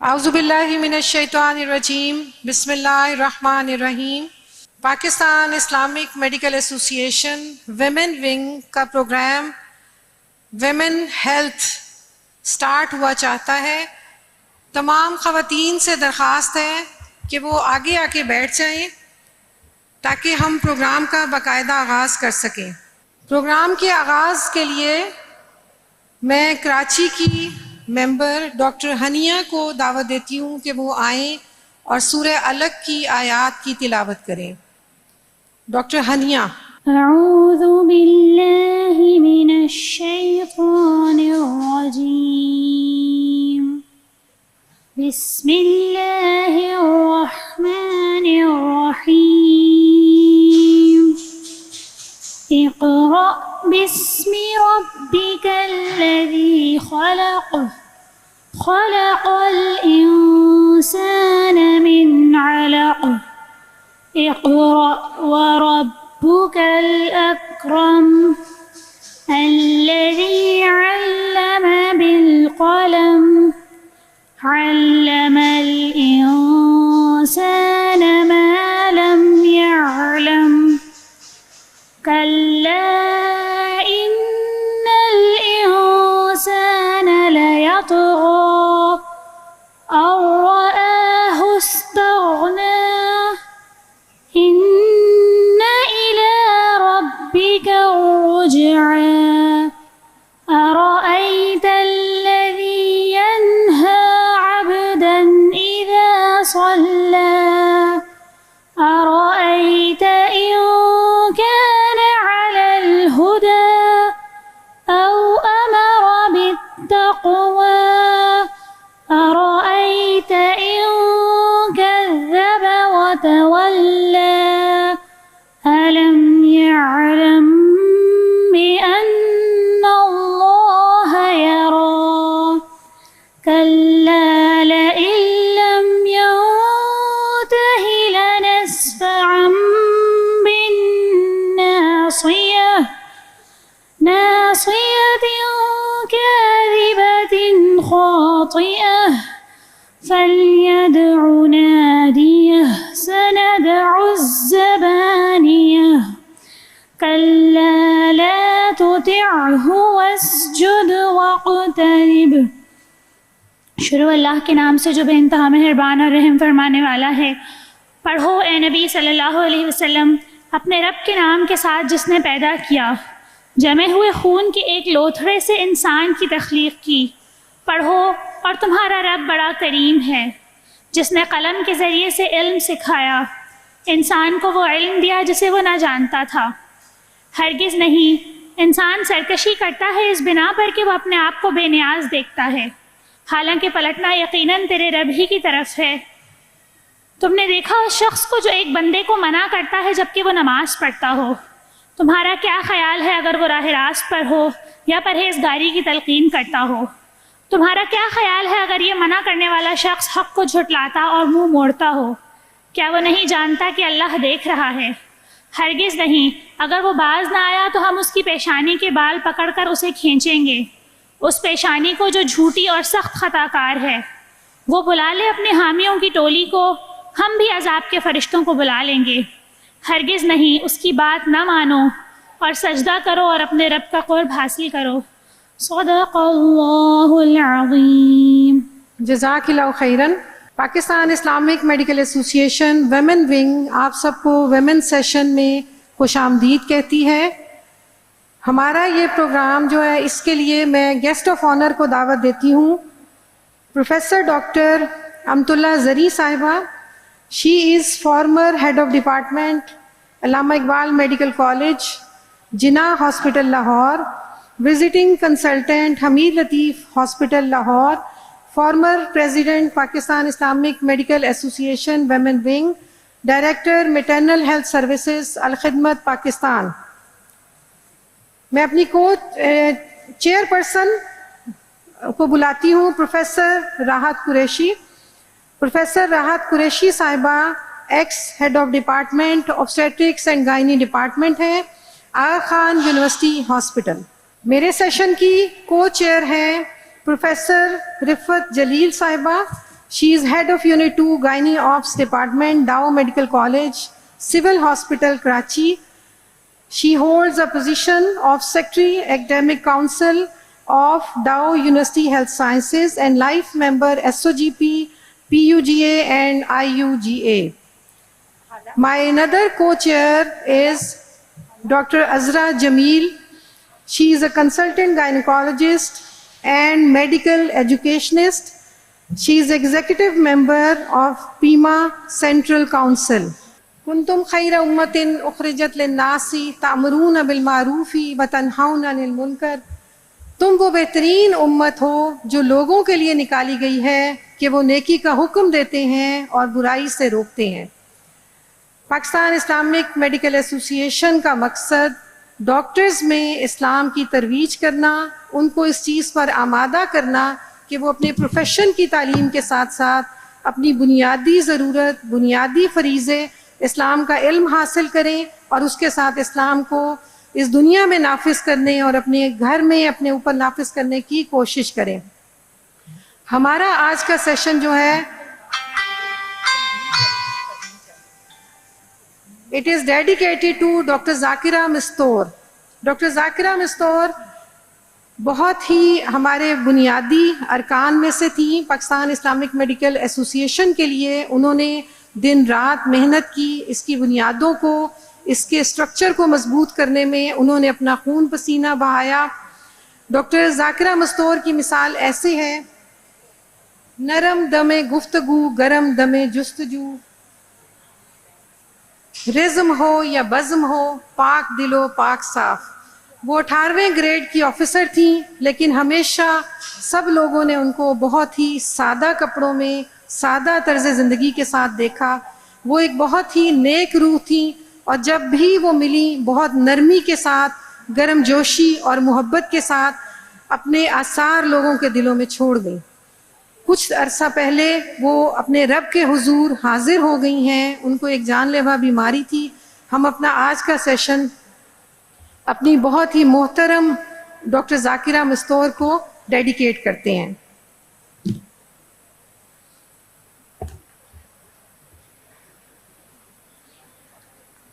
اعوذ باللہ من الشیطان الرجیم، بسم اللہ الرحمن الرحیم۔ Pakistan Islamic medical association women wing کا پروگرام ویمن ہیلتھ سٹارٹ ہوا چاہتا ہے۔ تمام خواتین سے درخواست ہے کہ وہ آگے آ کے بیٹھ جائیں تاکہ ہم پروگرام کا باقاعدہ آغاز کر سکیں۔ پروگرام کے آغاز کے لیے میں کراچی کی ممبر ڈاکٹر ہنیہ کو دعوت دیتی ہوں کہ وہ آئیں اور سورہ الگ کی آیات کی تلاوت کریں۔ ڈاکٹر ہنیہ۔ اعوذ باللہ من الشیطان الرجیم، بسم اللہ الرحمن الرحیم، اقرأ باسم ربک الذی خلق، خلق الانسان من علق، اقرأ وربك الأكرم الذي علم بالقلم، علم الإنسان ما لم يعلم، كلا إن الإنسان ليطغى أن رآه استغنى، إن إلى ربك الرجعى، أرأيت الذي ينهى عبدا إذا صلى، أرأيت إن كان على الهدى أو أمر بالتقوى، أرأيت إن كذب وتولى، ألم يعلم بأن الله يرى، كلا لئن لم ينته لنسفعا بالناصية، ناصية كاذبة خاطئة، فليدع ناديه، سندع الزبانية، كلا لا تطعه واسجد واقترب۔ شروع اللہ کے نام سے جو بے انتہا مہربان اور رحم فرمانے والا ہے۔ پڑھو اے نبی صلی اللہ علیہ وسلم، اپنے رب کے نام کے ساتھ جس نے پیدا کیا، جمے ہوئے خون کے ایک لوتھڑے سے انسان کی تخلیق کی۔ پڑھو اور تمہارا رب بڑا کریم ہے، جس نے قلم کے ذریعے سے علم سکھایا، انسان کو وہ علم دیا جسے وہ نہ جانتا تھا۔ ہرگز نہیں، انسان سرکشی کرتا ہے اس بنا پر کہ وہ اپنے آپ کو بے نیاز دیکھتا ہے، حالانکہ پلٹنا یقیناً تیرے رب ہی کی طرف ہے۔ تم نے دیکھا اس شخص کو جو ایک بندے کو منع کرتا ہے جبکہ وہ نماز پڑھتا ہو؟ تمہارا کیا خیال ہے اگر وہ راہ راست پر ہو یا پرہیزگاری کی تلقین کرتا ہو؟ تمہارا کیا خیال ہے اگر یہ منع کرنے والا شخص حق کو جھٹلاتا اور منہ موڑتا ہو؟ کیا وہ نہیں جانتا کہ اللہ دیکھ رہا ہے؟ ہرگز نہیں، اگر وہ باز نہ آیا تو ہم اس کی پیشانی کے بال پکڑ کر اسے کھینچیں گے، اس پیشانی کو جو جھوٹی اور سخت خطا کار ہے۔ وہ بلا لے اپنے حامیوں کی ٹولی کو، ہم بھی عذاب کے فرشتوں کو بلا لیں گے۔ ہرگز نہیں، اس کی بات نہ مانو اور سجدہ کرو اور اپنے رب کا قرب حاصل کرو۔ صدق اللہ العظیم۔ جزاک اللہ خیراً۔ Pakistan Islamic medical association women wing آپ سب کو ویمن سیشن میں خوش آمدید کہتی ہے۔ ہمارا یہ پروگرام جو ہے، اس کے لیے میں گیسٹ آف آنر کو دعوت دیتی ہوں، پروفیسر ڈاکٹر امت اللہ زری صاحبہ۔ She is former head of department, Allama Iqbal medical college, Jinnah hospital Lahore, visiting consultant Hameed Latif hospital Lahore, former president Pakistan Islamic medical association women wing, director maternal health services Alkhidmat Pakistan. میں اپنی چیئر پرسن کو بلاتی ہوں، پروفیسر راحت قریشی۔ پروفیسر راحت قریشی صاحبہ ex head of department obstetrics and gynae department ہے، Agha Khan university hospital. میرے session کی کو چیئر ہیں پروفیسر رفت جلیل صاحبہ، She is head of Unit 2 Gynae Ops Department, Dow Medical College, Civil Hospital, Karachi. She holds a position of Secretary Academic Council of Dow University Health Sciences and life member SOGP, PUGA and IUGA. My another co-chair is Dr. Azra Jameel. She is a consultant gynecologist and medical educationist. She is executive member of PIMA Central Council. Kuntum khayra ummatin ukhrijat linnasi ta'muruna bil ma'rufi wa tanhauna 'anil munkar. تم وہ بہترین امت ہو جو لوگوں کے لیے نکالی گئی ہے کہ وہ نیکی کا حکم دیتے ہیں اور برائی سے روکتے ہیں. پاکستان اسلامک میڈیکل ایسوسی ایشن کا مقصد ڈاکٹرز میں اسلام کی ترویج کرنا، ان کو اس چیز پر آمادہ کرنا کہ وہ اپنے پروفیشن کی تعلیم کے ساتھ ساتھ اپنی بنیادی ضرورت، بنیادی فریضے اسلام کا علم حاصل کریں اور اس کے ساتھ اسلام کو اس دنیا میں نافذ کرنے اور اپنے گھر میں اپنے اوپر نافذ کرنے کی کوشش کریں. ہمارا آج کا سیشن جو ہے it is dedicated to doctor Zakira Mastoor. Doctor Zakira Mastoor بہت ہی ہمارے بنیادی ارکان میں سے تھیں. پاکستان اسلامک میڈیکل ایسوسی ایشن کے لیے انہوں نے دن رات محنت کی، اس کی بنیادوں کو، اس کے اسٹرکچر کو مضبوط کرنے میں انہوں نے اپنا خون پسینہ بہایا. ڈاکٹر ذاکرہ مستور کی مثال ایسے ہے: نرم دم گفتگو، گرم دم جستجو، رزم ہو یا بزم ہو، پاک دل و پاک صاف. وہ 18ویں گریڈ کی آفیسر تھیں، لیکن ہمیشہ سب لوگوں نے ان کو بہت ہی سادہ کپڑوں میں، سادہ طرز زندگی کے ساتھ دیکھا. وہ ایک بہت ہی نیک روح تھیں اور جب بھی وہ ملی بہت نرمی کے ساتھ، گرم جوشی اور محبت کے ساتھ اپنے آثار لوگوں کے دلوں میں چھوڑ گئیں. کچھ عرصہ پہلے وہ اپنے رب کے حضور حاضر ہو گئی ہیں. ان کو ایک جان لیوا بیماری تھی. ہم اپنا آج کا سیشن اپنی بہت ہی محترم ڈاکٹر ذاکرہ مستور کو ڈیڈیکیٹ کرتے ہیں.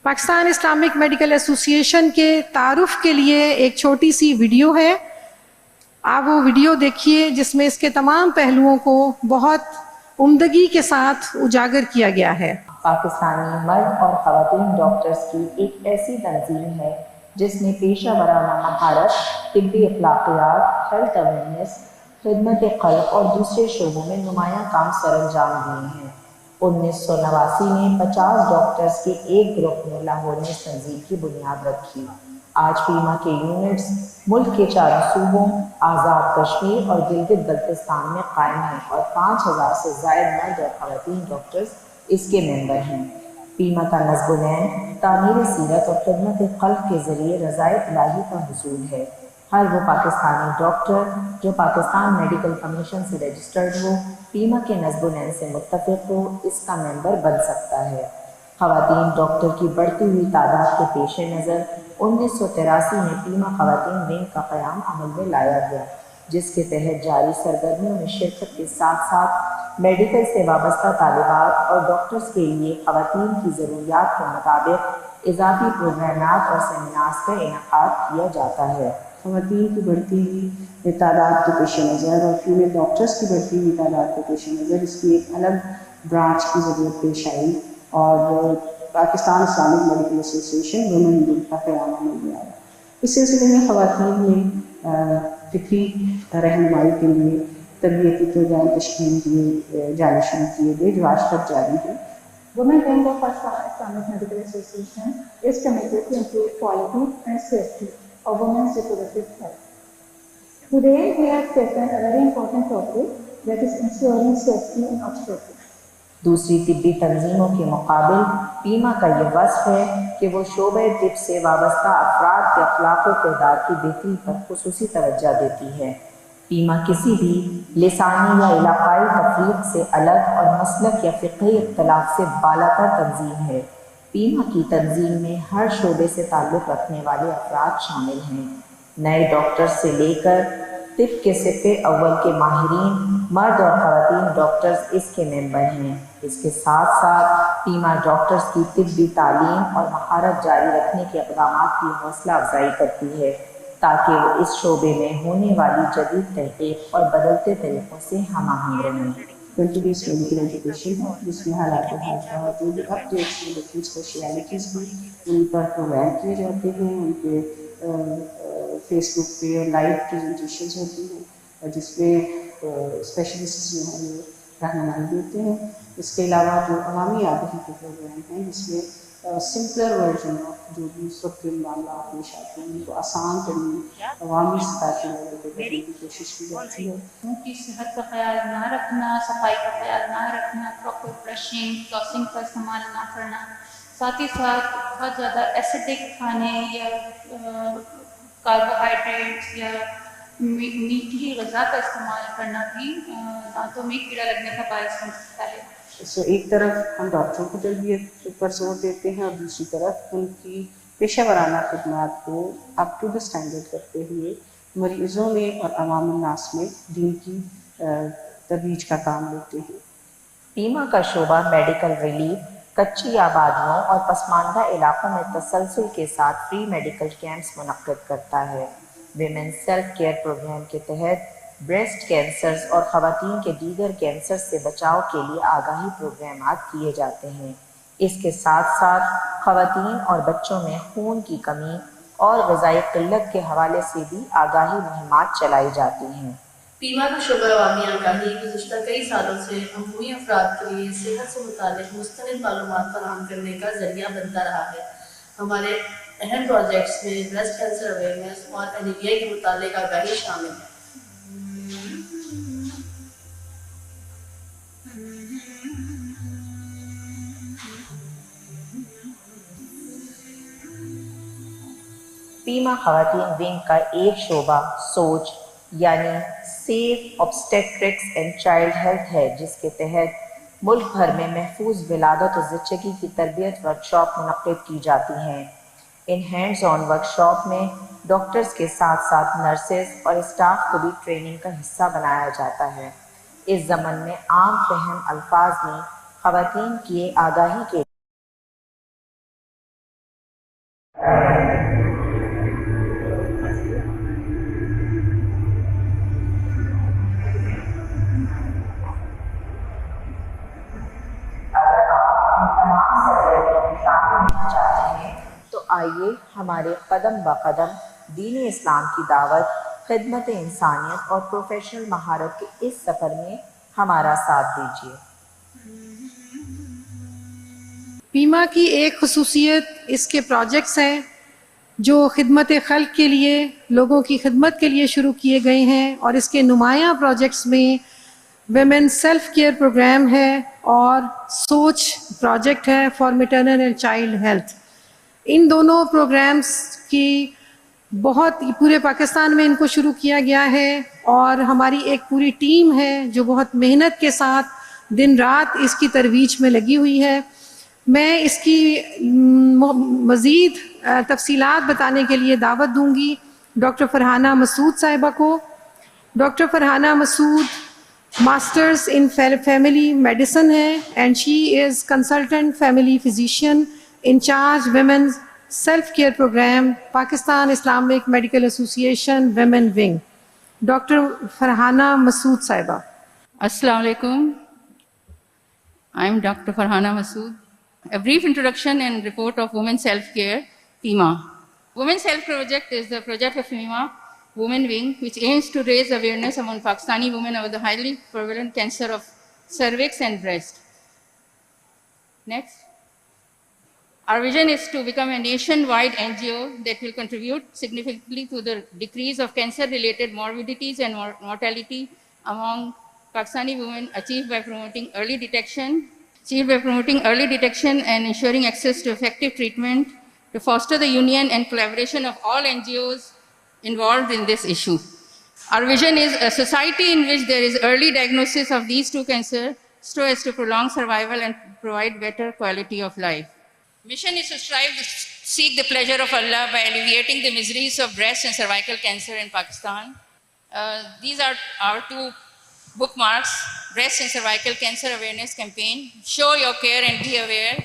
پاکستان اسلامک میڈیکل ایسوسی ایشن کے تعارف کے لیے ایک چھوٹی سی ویڈیو ہے. آپ وہ ویڈیو دیکھیے جس میں اس کے تمام پہلوؤں کو بہت عمدگی کے ساتھ اجاگر کیا گیا ہے. پاکستانی مرد اور خواتین ڈاکٹرز کی ایک ایسی تنظیم ہے جس نے پیشہ ورانہ مہارت، طبی اخلاقیات، ہیلتھ اویئرنیس، خدمت خلق اور دوسرے شعبوں میں نمایاں کام سر انجام دیے ہیں. 1989 میں 50 ڈاکٹرز کے ایک گروپ نے لاہور میں اس تنظیم کی بنیاد رکھی. آج پیما کے یونٹس ملک کے 4 صوبوں، آزاد کشمیر اور گلگت بلتستان میں قائم ہیں اور 5000 سے زائد مرد اور خواتین ڈاکٹرز اس کے ممبر ہیں. پیما کا نصب العین تعمیر سیرت اور خدمت خلق کے ذریعے رضائے الہی کا حصول ہے. ہر وہ پاکستانی ڈاکٹر جو پاکستان میڈیکل کمیشن سے رجسٹرڈ ہو، پیما کے نصب العین سے متفق ہو، اس کا ممبر بن سکتا ہے. خواتین ڈاکٹر کی بڑھتی ہوئی تعداد کے پیش نظر 1983 میں پیما خواتین ونگ کا قیام عمل میں لایا گیا، جس کے تحت جاری سرگرمیوں میں شرکت کے ساتھ ساتھ میڈیکل سے وابستہ طالبات اور ڈاکٹرز کے لیے خواتین کی ضروریات کے مطابق اضافی پروگرامات اور سیمینارز کا انعقاد کیا جاتا ہے. خواتین کی بڑھتی ہوئی تعداد کے پیش نظر اور فیمیل ڈاکٹرز کی بڑھتی ہوئی تعداد کے پیش نظر اس کی ایک الگ برانچ کی ضرورت پیش آئی اور Pakistan Islamic medical association women wing کا قیام عمل میں آیا. اس سلسلے میں خواتین نے فکری رہنمائی کے لیے تربیتی پروگرام تشکیل دیے جانے شروع کیے گئے جو آج تک جاری ہیں. Women wing of Pakistan Islamic Medical Association is committed to improve quality and safety of women's reproductive health. Today we have taken a very important topic, that is ensuring safety in obstetrics. دوسری طبی تنظیموں کے مقابل پیما کا یہ وصف ہے کہ وہ شعبہ طب سے وابستہ افراد کے اخلاق و کردار کی بہتری پر خصوصی توجہ دیتی ہے. پیما کسی بھی لسانی یا علاقائی تفریق سے الگ اور مسلک یا فقہی اختلاف سے بالاتر تنظیم ہے. پیما کی تنظیم میں ہر شعبے سے تعلق رکھنے والے افراد شامل ہیں، نئے ڈاکٹر سے لے کر طب کے صف اول کے ماہرین، مرد اور خواتین ڈاکٹرز اس کے ممبر ہیں۔ اس کے ساتھ ساتھ پیما ڈاکٹرز کی طبی تعلیم اور مہارت جاری رکھنے کے اقدامات کی حوصلہ افزائی کرتی ہے تاکہ وہ اس شعبے میں ہونے والی جدید تحقیق اور بدلتے طریقوں سے ہم آہنگ رہیں۔ 20 days میڈیکل ایجوکیشن ہے جس میں حالات حال کا جو بھی اپڈیٹس ہیں ڈفرینٹ اسپیشلٹیز بھی ان پر پروگرام کیے جاتے ہیں، ان کے فیس بک پہ لائیو پریزنٹیشنز ہوتی ہیں اور جس میں اسپیشلسٹ جو ہیں وہ رہنمائی دیتے ہیں۔ اس کے علاوہ جو عوامی آگاہی کے پروگرام ہیں جس میں سمپلر ورژن آف جو بھی اس وقت کے معاملات پیش آتے ہیں ان کو آسان ترین عوامی سطح کے لیول پہ کرنے کی کوشش کی جاتی ہے۔ ان کی صحت کا خیال نہ رکھنا، صفائی کا خیال نہ رکھنا، پراپر برشنگ، فلاسنگ کا استعمال نہ کرنا، ساتھ ہی ساتھ بہت زیادہ ایسیڈک کھانے یا کاربوہائیڈریٹس یا میٹھی غذا کا استعمال کرنا بھی دانتوں میں کیڑا لگنے کا باعث بن سکتا ہے۔ سو ایک طرف ہم ڈاکٹروں کی تربیت پر زور دیتے ہیں اور دوسری طرف ان کی پیشہ ورانہ خدمات کو اپ ٹو دا اسٹینڈرڈ کرتے ہوئے مریضوں میں اور عوام الناس میں دین کی ترویج کا کام لیتے ہیں۔ پیما کا شعبہ میڈیکل ریلیف، کچی آبادیوں اور پسماندہ علاقوں میں تسلسل کے ساتھ فری میڈیکل کیمپس منعقد کرتا ہے۔ ویمن سیلف کیئر پروگرام کے تحت بریسٹ کینسرز اور خواتین کے دیگر کینسر سے بچاؤ کے لیے آگاہی پروگرامات کیے جاتے ہیں۔ اس کے ساتھ ساتھ خواتین اور بچوں میں خون کی کمی اور غذائی قلت کے حوالے سے بھی آگاہی مہمات چلائی جاتی ہیں۔ پیما کا شعبہ عوامی آگاہی گزشتہ کئی سالوں سے عمومی افراد کے لیے صحت سے متعلق مستند معلومات فراہم کرنے کا ذریعہ بنتا رہا ہے۔ ہمارے اہم پروجیکٹس میں بریسٹ کینسر اویئرنیس اور انیمیا کے متعلق آگاہی شامل ہے۔ پیما خواتین ونگ کا ایک شعبہ سوچ یعنی سیف obstetrics اینڈ چائلڈ ہیلتھ ہے، جس کے تحت ملک بھر میں محفوظ ولادت و زچگی کی تربیت ورکشاپ منعقد کی جاتی ہیں۔ ان ہینڈز آن ورکشاپ میں ڈاکٹرز کے ساتھ ساتھ نرسز اور اسٹاف کو بھی ٹریننگ کا حصہ بنایا جاتا ہے۔ اس ضمن میں عام فہم الفاظ میں خواتین کی آگاہی کے تو آئیے ہمارے قدم بقدم دین اسلام کی دعوت، خدمت انسانیت اور پروفیشنل مہارت کے اس سفر میں ہمارا ساتھ دیجیے۔ پیما کی ایک خصوصیت اس کے پروجیکٹس ہیں جو خدمت خلق کے لیے، لوگوں کی خدمت کے لیے شروع کیے گئے ہیں، اور اس کے نمایاں پروجیکٹس میں ویمن سیلف کیئر پروگرام ہے اور سوچ پروجیکٹ ہے for maternal and child health. ان دونوں پروگرامز کی بہت پورے پاکستان میں ان کو شروع کیا گیا ہے، اور ہماری ایک پوری ٹیم ہے جو بہت محنت کے ساتھ دن رات اس کی ترویج میں لگی ہوئی ہے۔ میں اس کی مزید تفصیلات بتانے کے لیے دعوت دوں گی ڈاکٹر فرحانہ مسعود صاحبہ کو۔ Doctor Farhana Masood masters in family medicine ہے and she is consultant family physician in charge women self care programme Pakistan Islamic medical association women wing. Doctor Farhana Masood صاحبہ۔ Assalamu alaikum. I am Dr. Farhana Masood. A brief introduction and report of Women Self-Care, PIMA. Women Self Project is the project of PIMA, Women Wing, which aims to raise awareness among Pakistani women about the highly prevalent cancer of cervix and breast. Next. Our vision is to become a nationwide NGO that will contribute significantly to the decrease of cancer-related morbidities and mortality among Pakistani women, achieved by promoting early detection and ensuring access to effective treatment, to foster the union and collaboration of all NGOs involved in this issue. Our vision is a society in which there is early diagnosis of these two cancers so as to prolong survival and provide better quality of life. Mission is to strive to seek the pleasure of Allah by alleviating the miseries of breast and cervical cancer in Pakistan. These are our two bookmarks, breast and cervical cancer awareness campaign, show your care and be aware,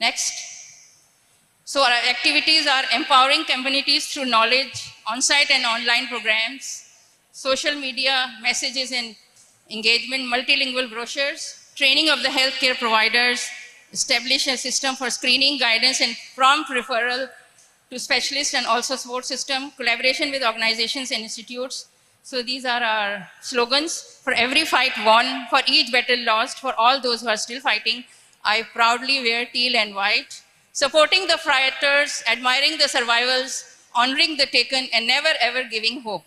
Next. So our activities are empowering communities through knowledge, on-site and online programs, social media messages and engagement, multilingual brochures, training of the healthcare providers, establish a system for screening, guidance and prompt referral to specialists and also support system, collaboration with organizations and institutes. So these are our slogans. For every fight won, for each battle lost, for all those who are still fighting, I proudly wear teal and white. Supporting the fighters, admiring the survivors, honoring the taken, and never ever giving hope.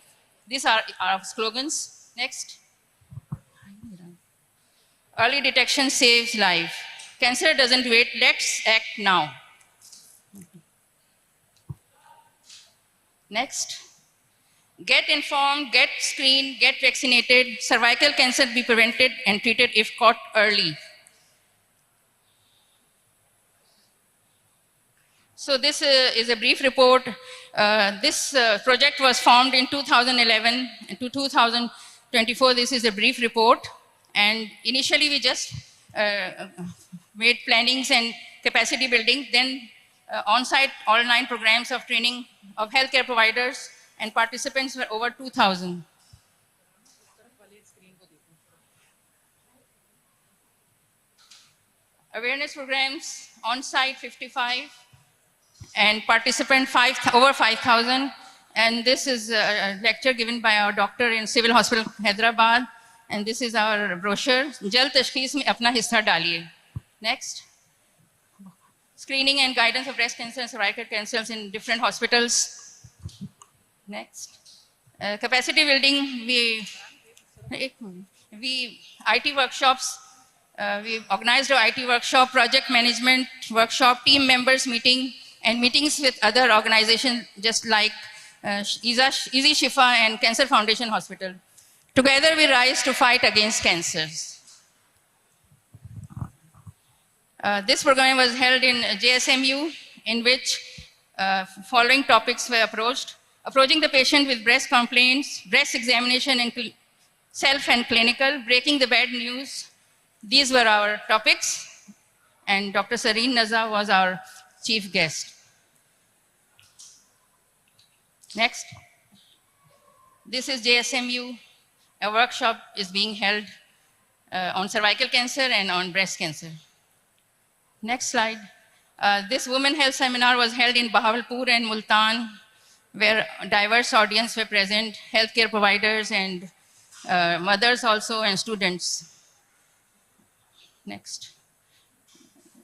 These are our slogans. Next. Early detection saves life. Cancer doesn't wait, let's act now. Next. Get informed, get screened, get vaccinated. Cervical cancer be prevented and treated if caught early. So this is a brief report. This project was formed in 2011 and to 2024. This is a brief report. And initially we just made plannings and capacity building, then on-site online programs of training of healthcare providers, and participants were over 2,000. Awareness programs, on-site 55, and participant over 5,000. And this is a lecture given by our doctor in Civil Hospital, Hyderabad. And this is our brochure. Jal tashkhees mein apna hissa daliye. Next. Screening and guidance of breast cancer and cervical cancers in different hospitals. Next. Capacity building, IT workshops. We organized an IT workshop, project management workshop, team members meeting, and meetings with other organizations just like Easy Shifa and Cancer Foundation Hospital. Together we rise to fight against cancers. This program was held in JSMU, in which following topics were approached. Approaching the patient with breast complaints, breast examination and self and clinical, breaking the bad news. These were our topics, and Dr. Sareen Naza was our chief guest. Next. This is JSMU. A workshop is being held on cervical cancer and on breast cancer. Next slide. This Women Health Seminar was held in Bahawalpur and Multan, where diverse audience were present, healthcare providers and mothers also, and students. Next.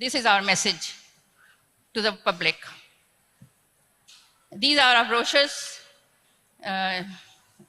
This is our message to the public. These are our brochures.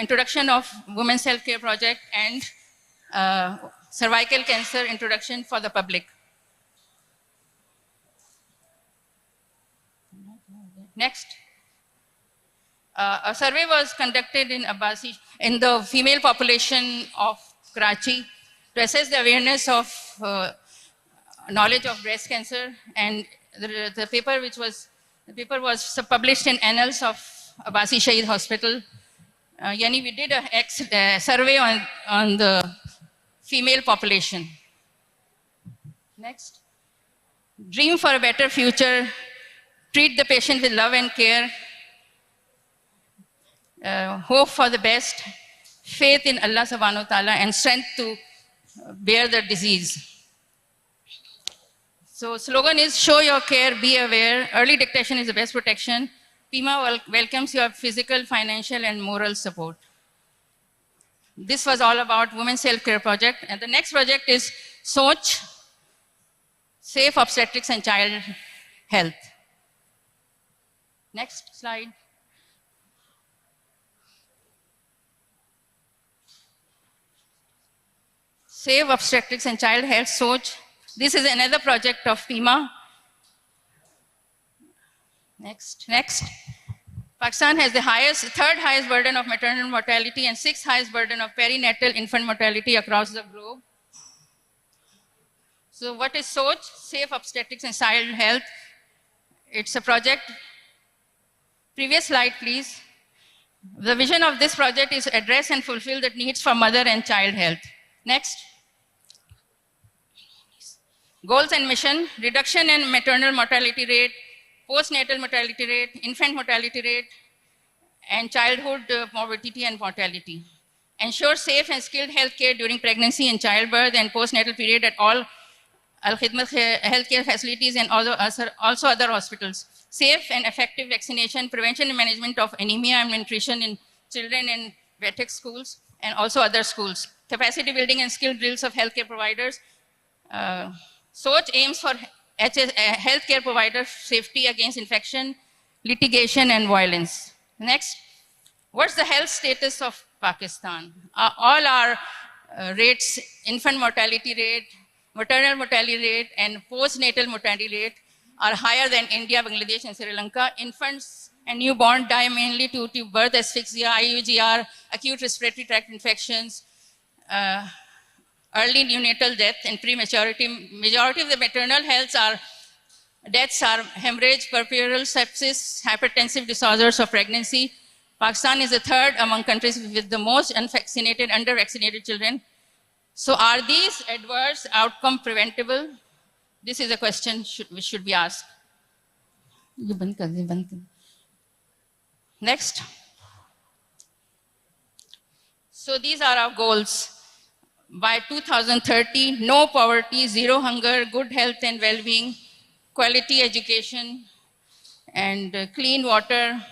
introduction of Women's Health Care Project, and cervical cancer introduction for the public. Next. A survey was conducted in Abbasi, in the female population of Karachi, to assess the awareness of knowledge of breast cancer, and the paper was published in Annals of Abbasi Shaheed Hospital. Yani we did a survey on the female population. Next. Dream for a better future. Treat the patient with love and care. Hope for the best. Faith in Allah subhanahu wa ta'ala, and strength to bear the disease. So slogan is show your care, be aware. Early detection is the best protection. PIMA welcomes your physical, financial and moral support. This was all about Women's Health Care Project. And the next project is SOCH, Safe Obstetrics and Child Health. Next slide. Safe Obstetrics and Child Health, SOCH. This is another project of PIMA. Next. Pakistan has the third highest burden of maternal mortality and sixth highest burden of perinatal infant mortality across the globe. So what is SOCH? Safe Obstetrics and Child Health. It's a project. Previous slide, please. The vision of this project is to address and fulfill the needs for mother and child health. Next. Goals and mission: reduction in maternal mortality rate, postnatal mortality rate, infant mortality rate, and childhood morbidity and mortality. Ensure safe and skilled healthcare during pregnancy and childbirth and postnatal period at all Al-Khidmat healthcare facilities and also other hospitals. Safe and effective vaccination, prevention and management of anemia and malnutrition in children in VETEC schools and also other schools. Capacity building and skill drills of healthcare providers. SOCH aims for healthcare provider safety against infection, litigation, and violence. Next, what's the health status of Pakistan? All our rates, infant mortality rate, maternal mortality rate, and postnatal mortality rate are higher than India, Bangladesh, and Sri Lanka. Infants and newborn die mainly due to birth asphyxia, IUGR, acute respiratory tract infections, early neonatal death and prematurity. Majority of the maternal deaths are hemorrhage, puerperal sepsis, hypertensive disorders of pregnancy. Pakistan is the third among countries with the most unvaccinated, under-vaccinated children. So are these adverse outcomes preventable? This is a question which should be asked. Next. So these are our goals. By 2030, no poverty, zero hunger, good health and well-being, quality education, and clean water,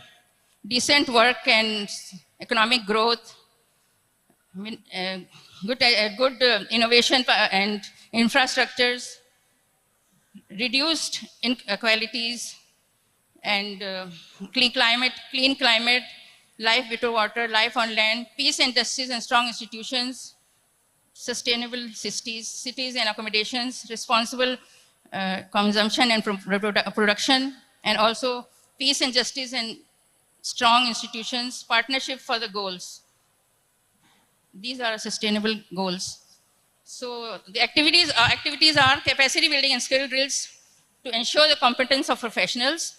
decent work and economic growth, good innovation and infrastructures, reduced inequalities, and clean climate, life below water, life on land, peace and justice and strong institutions, sustainable cities and accommodations, responsible consumption and production, and also peace and justice and strong institutions, partnership for the goals. These are sustainable goals. So the activities are capacity building and skill drills to ensure the competence of professionals,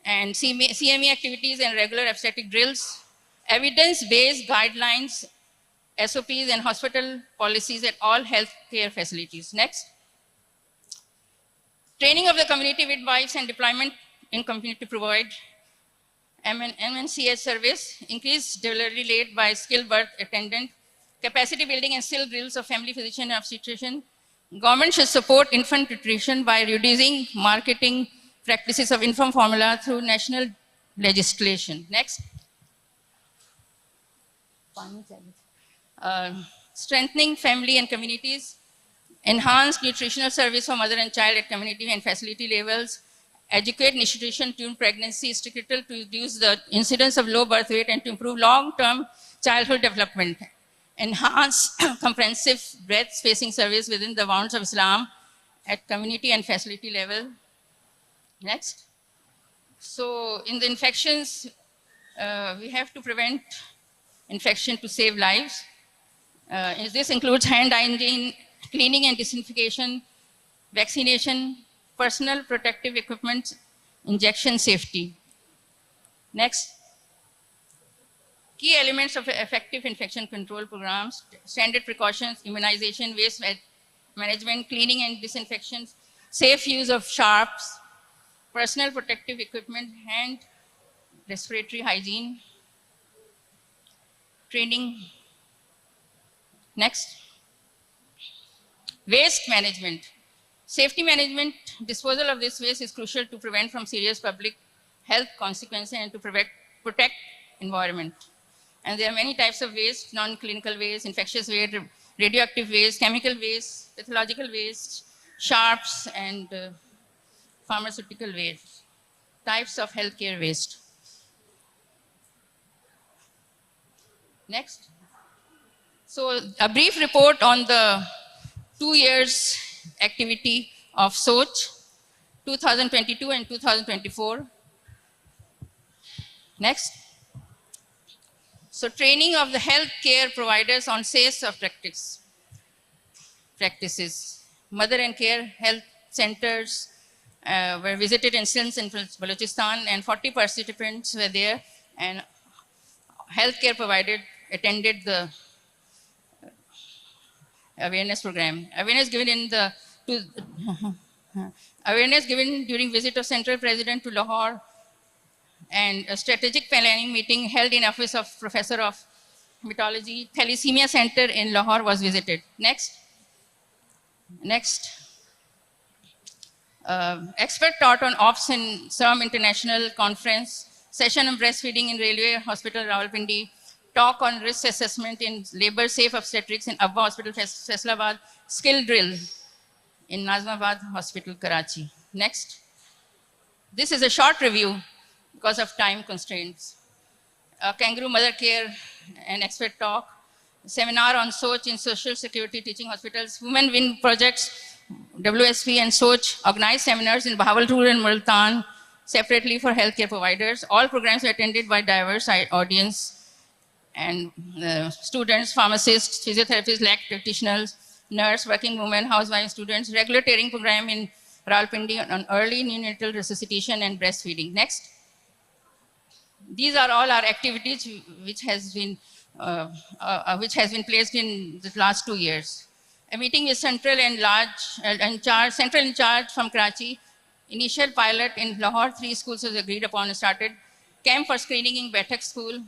and CME activities and regular obstetric drills, evidence-based guidelines, SOPs and hospital policies at all healthcare facilities. Next. Training of the community midwives and deployment in community to provide MNCH service, increased delivery rate by skilled birth attendant, capacity building and skill drills of family physician and obstetrician. Government should support infant nutrition by reducing marketing practices of infant formula through national legislation. Next. Strengthening family and communities, enhance nutritional service for mother and child at community and facility levels, educate nutrition during pregnancy is critical to reduce the incidence of low birth weight and to improve long-term childhood development. Enhance comprehensive breast-spacing service within the bounds of Islam at community and facility level. Next. So in the infections, we have to prevent infection to save lives. This includes hand hygiene, cleaning and disinfection, vaccination, personal protective equipment, injection safety. Next. Key elements of effective infection control programs: standard precautions, immunization, waste management, cleaning and disinfection, safe use of sharps, personal protective equipment, hand respiratory hygiene, training. Next. Waste management. Safety management, disposal of this waste is crucial to prevent from serious public health consequences and to protect environment. And there are many types of waste: non-clinical waste, infectious waste, radioactive waste, chemical waste, pathological waste, sharps, and pharmaceutical waste. Types of healthcare waste. Next. So a brief report on the 2 years activity of SOCH, 2022 and 2024. Next. So training of the healthcare providers on safe of practices. Mother and care health centers were visited in Sindh and Balochistan, and 40 participants were there, and healthcare provider attended the awareness program. Awareness given during visit of Central President to Lahore, and a strategic planning meeting held in office of Professor of Hematology, Thalassemia Center in Lahore was visited. Next. Expert taught on OPS in SERM International Conference, session on breastfeeding in Railway Hospital, Rawalpindi, talk on risk assessment in labor safe obstetrics in Abba Hospital, Faisalabad, skill drill in Nazmabad Hospital, Karachi. Next. This is a short review because of time constraints. Kangaroo mother care and expert talk, seminar on SOCH in social security teaching hospitals, Women Win projects, WSP and SOCH organized seminars in Bahawalpur and Multan separately for healthcare providers. All programs were attended by diverse audience and students, pharmacists, physiotherapists, lab practitioners, nurse, working women, housewives, students. Regular training program in Rawalpindi on early neonatal resuscitation and breastfeeding. Next. These are all our activities which has been placed in the last 2 years. A meeting with central in charge from Karachi. Initial pilot in Lahore, 3 schools was agreed upon and started. Camp for screening in Batak School.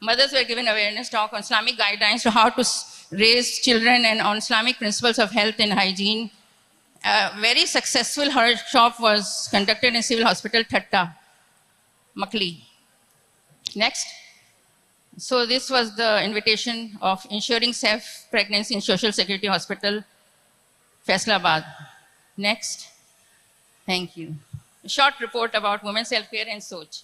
Mothers were given awareness talk on Islamic guidelines to how to raise children and on Islamic principles of health and hygiene. A very successful workshop was conducted in Civil Hospital, Thatta, Makli. Next. So this was the invitation of ensuring safe pregnancy in Social Security Hospital, Faisalabad. Next. Thank you. A short report about women's health care and SOCH.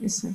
Yes, sir.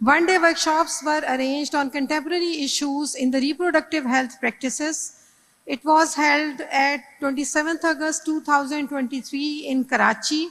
One-day workshops were arranged on contemporary issues in the reproductive health practices. It was held at 27th August 2023 in Karachi.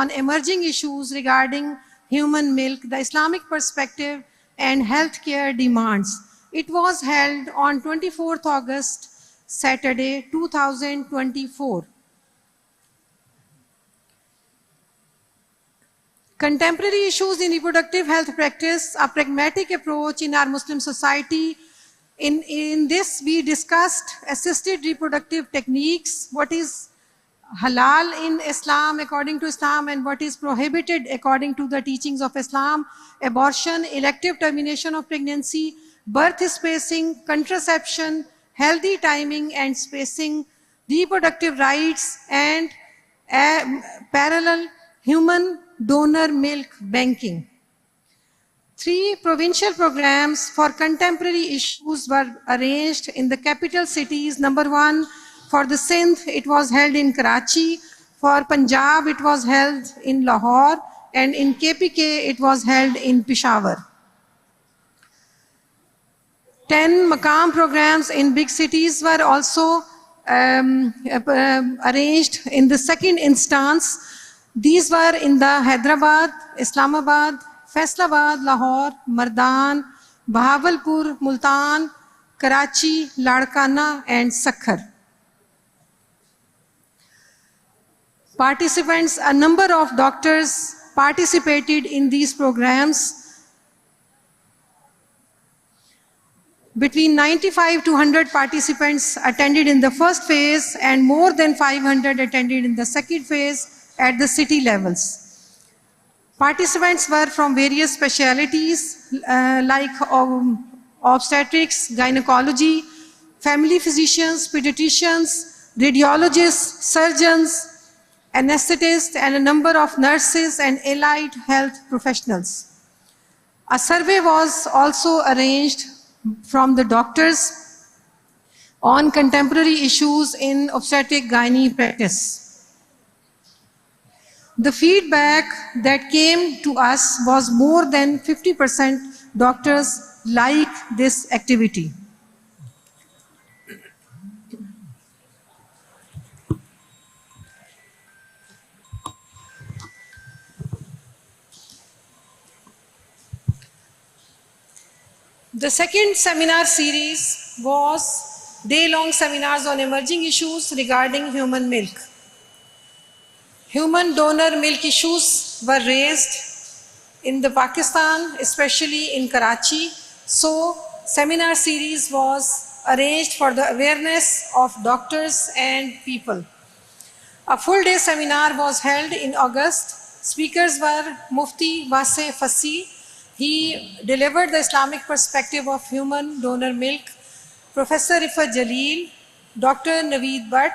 on emerging issues regarding human milk, the Islamic perspective, and healthcare demands. It was held on 24th August, Saturday, 2024. Contemporary issues in reproductive health practice, a pragmatic approach in our Muslim society. In this, we discussed assisted reproductive techniques, what is halal in Islam according to Islam and what is prohibited according to the teachings of Islam, abortion, elective termination of pregnancy, birth spacing, contraception, healthy timing and spacing, reproductive rights, and parallel human donor milk banking. 3 provincial programs for contemporary issues were arranged in the capital cities. Number 1, for the Sindh, it was held in Karachi. For Punjab, it was held in Lahore. And in KPK, it was held in Peshawar. 10 Maqam programs in big cities were also arranged in the second instance. These were in the Hyderabad, Islamabad, Faisalabad, Lahore, Mardan, Bahawalpur, Multan, Karachi, Ladkana, and Sakhar. Participants, a number of doctors participated in these programs. Between 95 to 100 participants attended in the first phase and more than 500 attended in the second phase at the city levels. Participants were from various specialties like obstetrics, gynecology, family physicians, pediatricians, radiologists, surgeons, anesthetists, and a number of nurses and allied health professionals. A survey was also arranged from the doctors on contemporary issues in obstetric gynae practice. The feedback that came to us was more than 50% doctors like this activity. The second seminar series was day-long seminars on emerging issues regarding human milk. Human donor milk issues were raised in the Pakistan, especially in Karachi. So, seminar series was arranged for the awareness of doctors and people. A full-day seminar was held in August. Speakers were Mufti Wase Fassi. He delivered the Islamic perspective of human donor milk. Professor Rifat Jalil, Dr. Naveed Bhatt,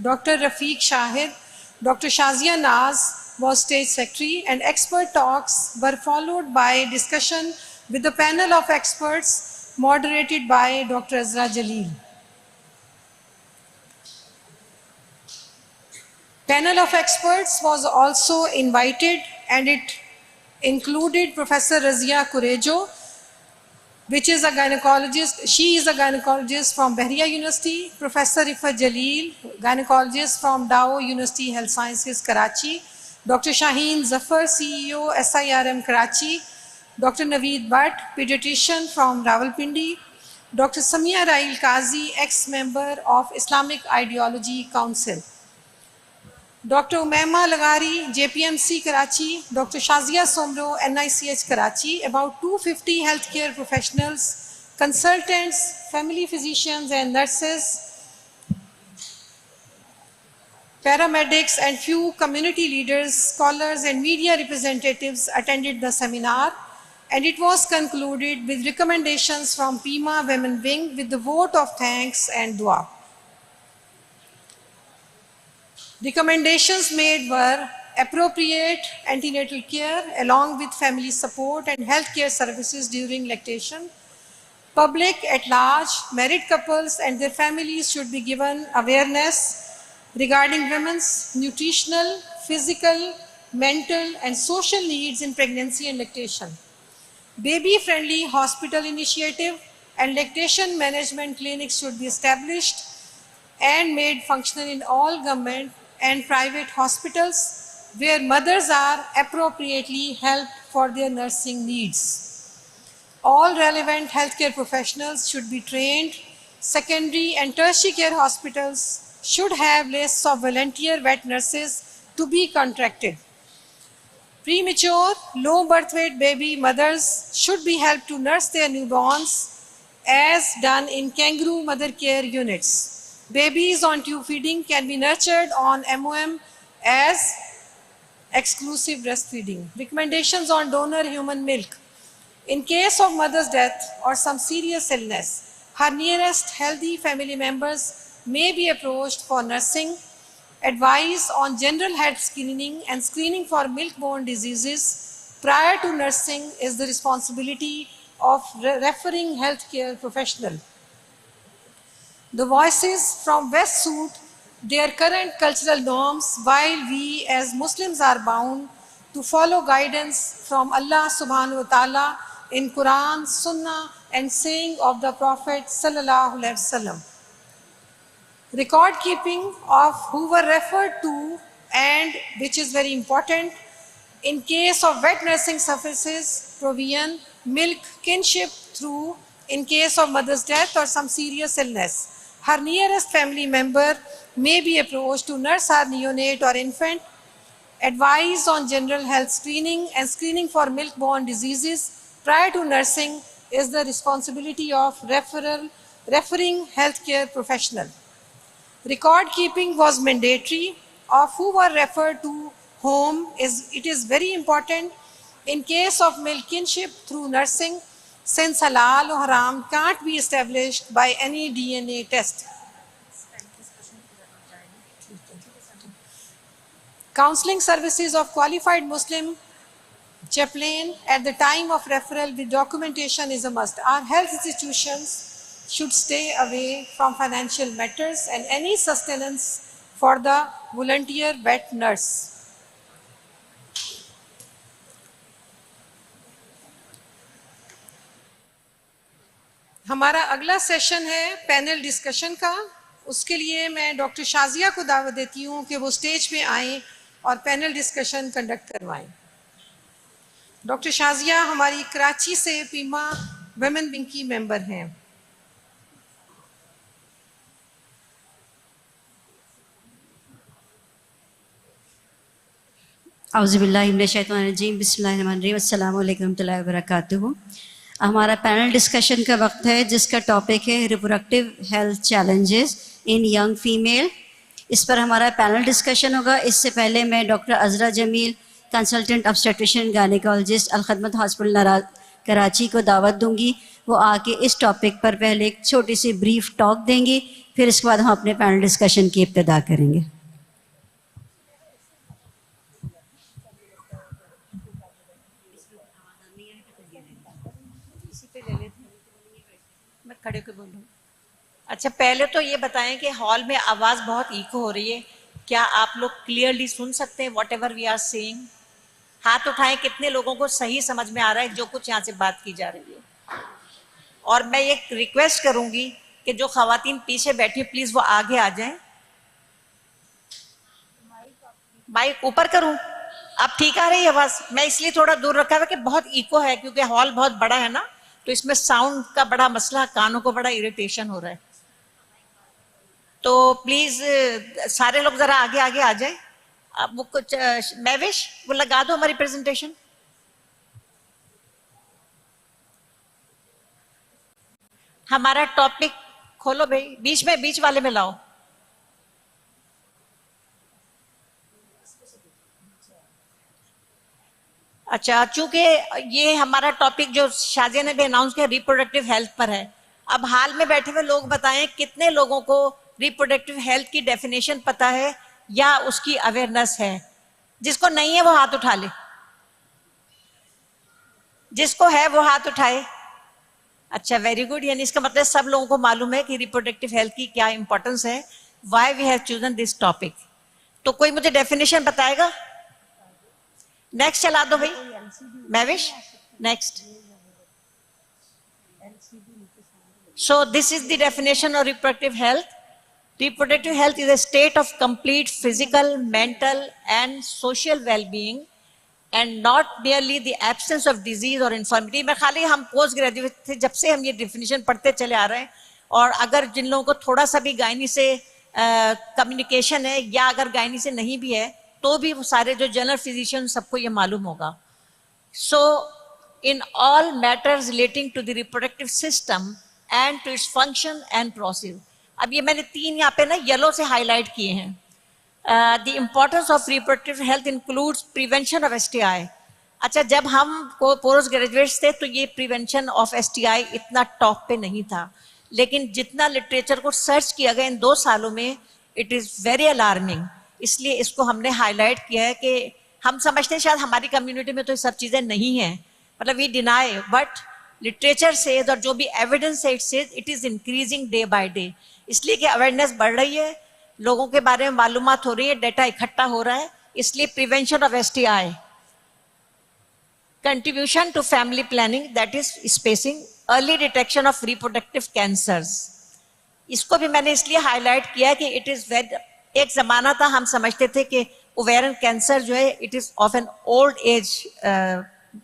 Dr. Rafiq Shahid, Dr. Shazia Naz was stage secretary, and expert talks were followed by discussion with the panel of experts moderated by Dr. Azra Jalil. Panel of experts was also invited, and it included Professor Razia Kurejo, which is a gynecologist. She is a gynecologist from Bahria University. Professor Rifat Jalil, gynecologist from Dow University Health Sciences, Karachi. Dr. Shaheen Zafar, CEO, SIRM Karachi. Dr. Naveed Bhatt, pediatrician from Rawalpindi. Dr. Samia Rail Qazi, ex-member of Islamic Ideology Council. Dr. Umaima Lagari, JPMC Karachi. Dr. Shazia Somro, NICH Karachi. About 250 healthcare professionals, consultants, family physicians and nurses, paramedics, and few community leaders, scholars and media representatives attended the seminar, and it was concluded with recommendations from PIMA Women Wing with the vote of thanks and dua. Recommendations made were appropriate antenatal care along with family support and healthcare services during lactation. Public at large, married couples and their families should be given awareness regarding women's nutritional, physical, mental and social needs in pregnancy and lactation. Baby-friendly hospital initiative and lactation management clinics should be established and made functional in all government and private hospitals where mothers are appropriately helped for their nursing needs. All relevant healthcare professionals should be trained. Secondary and tertiary care hospitals should have lists of volunteer vet nurses to be contracted. Premature, low birth weight baby mothers should be helped to nurse their newborns as done in kangaroo mother care units. Babies on tube feeding can be nurtured on MOM as exclusive breastfeeding. Recommendations on donor human milk. In case of mother's death or some serious illness, her nearest healthy family members may be approached for nursing. Advice on general health screening and screening for milk-borne diseases prior to nursing is the responsibility of referring healthcare professional. The voices from West suit their current cultural norms, while we as Muslims are bound to follow guidance from Allah subhanahu wa ta'ala in Quran, Sunnah and saying of the Prophet sallallahu alaihi wasallam. Record keeping of who were referred to, and which is very important, in case of wet nursing services, provision, milk kinship through, in case of mother's death or some serious illness. Her nearest family member may be approached to nurse her neonate or infant, advise on general health screening, and screening for milk-borne diseases prior to nursing is the responsibility of referring healthcare professional. Record keeping was mandatory of who were referred to whom. It is very important in case of male kinship through nursing, since halal or haram can't be established by any DNA test. Counseling services of qualified Muslim chaplain at the time of referral with documentation is a must. Our health institutions should stay away from financial matters and any sustenance for the volunteer vet nurse. ہمارا اگلا session ہے panel discussion کا. اس کے لیے میں doctor Shazia کو دعوت دیتی ہوں کہ وہ اسٹیج پہ آئیں اور پینل ڈسکشن کنڈکٹ کروائیں. ڈاکٹر شازیہ ہماری کراچی سے پیما ویمن ونگ کی ممبر ہیں. اعوذ باللہ من الشیطان الرجیم، بسم اللہ الرحمن الرحیم. السلام علیکم ورحمۃ اللہ وبرکاتہ. ہمارا پینل ڈسکشن کا وقت ہے جس کا ٹاپک ہے reproductive health challenges in young female. اس پر ہمارا پینل ڈسکشن ہوگا. اس سے پہلے میں doctor Azra Jamil, consultant obstetrician gynaecologist, Alkhidmat hospital Karachi کو دعوت دوں گی. وہ آ کے اس ٹاپک پر پہلے ایک چھوٹی سی بریف ٹاک دیں گی، پھر اس کے بعد ہم اپنے پینل ڈسکشن کی ابتدا کریں گے. کھڑے کے بولوں. اچھا، پہلے تو یہ بتائیں کہ ہال میں آواز بہت ایکو ہو رہی ہے. کیا آپ لوگ کلیئرلی سن سکتے ہیں whatever we are seeing? ہاتھ اٹھائیں کتنے لوگوں کو صحیح سمجھ میں آ رہا ہے جو کچھ یہاں سے بات کی جا رہی ہے. اور میں ایک ریکویسٹ کروں گی کہ جو خواتین پیچھے بیٹھی پلیز وہ آگے آ جائیں. مائک اوپر کروں؟ اب ٹھیک آ رہی ہے آواز؟ میں اس لیے تھوڑا دور رکھا ہوا کہ بہت ایکو ہے کیونکہ ہال بہت بڑا ہے نا، تو اس میں ساؤنڈ کا بڑا مسئلہ، کانوں کو بڑا اریٹیشن ہو رہا ہے. تو پلیز سارے لوگ ذرا آگے آگے آ جائیں. اب وہ کچھ میوش وہ لگا دو ہماری پریزنٹیشن. ہمارا ٹاپک کھولو بھائی، بیچ والے میں لاؤ. اچھا، چونکہ یہ ہمارا ٹاپک جو شازیہ نے بھی اناؤنس کیا ریپروڈکٹیو ہیلتھ پر ہے. اب حال میں بیٹھے ہوئے لوگ بتائیں کتنے لوگوں کو ریپروڈکٹیو ہیلتھ کی ڈیفینیشن پتہ ہے یا اس کی اویئرنیس ہے؟ جس کو نہیں ہے وہ ہاتھ اٹھا لے، جس کو ہے وہ ہاتھ اٹھائے. اچھا، ویری گڈ. یعنی اس کا مطلب سب لوگوں کو معلوم ہے کہ ریپروڈکٹیو ہیلتھ کی کیا امپورٹنس ہے، why we have chosen this topic. تو کوئی مجھے ڈیفینیشن بتائے گا؟ نیکسٹ چلا دو بھائی میوش. Next. So this is the definition of reproductive health. Reproductive health is a state of complete physical, mental and social well-being and not merely the absence of disease or infirmity. میں خالی ہم post graduate تھے جب سے ہم یہ definition پڑھتے چلے آ رہے ہیں، اور اگر جن لوگوں کو تھوڑا سا بھی گائنی سے کمیونیکیشن ہے یا اگر گائنی سے نہیں بھی ہے تو بھی وہ سارے جو جنرل فزیشین سب کو یہ معلوم ہوگا. So in all matters relating to the reproductive system and to its function and process. اب یہ میں نے 3 یہاں پہ نا یلو سے ہائی لائٹ کیے ہیں. The importance of reproductive health includes prevention of STI. اچھا، جب ہم پوسٹ گریجویٹس تھے تو یہ پریونشن آف STI اتنا ٹاپ پہ نہیں تھا، لیکن جتنا لٹریچر کو سرچ کیا گیا ان 2 سالوں میں اٹ از ویری الارمنگ. اس لیے اس کو ہم نے ہائی لائٹ کیا ہے کہ ہم سمجھتے ہیں شاید ہماری کمیونٹی میں تو یہ سب چیزیں نہیں ہیں، مطلب we deny, but literature says اور جو بھی ایویڈنس ہے it is increasing day by day. اس لیے کہ اویئرنیس بڑھ رہی ہے، لوگوں کے بارے میں معلومات ہو رہی ہے، ڈیٹا اکٹھا ہو رہا ہے. اس لیے prevention of STI، contribution to family planning that is spacing, early detection of reproductive cancers. اس کو بھی میں نے اس لیے ہائی لائٹ کیا کہ اٹ از ایک زمانہ تھا ہم سمجھتے تھے کہ اوویرین کینسر جو ہے it is of an old age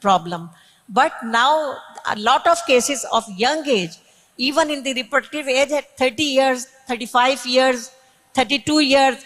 problem, but now a lot of cases of young age, even in the reproductive age at 30 years, 35 years, 32 years,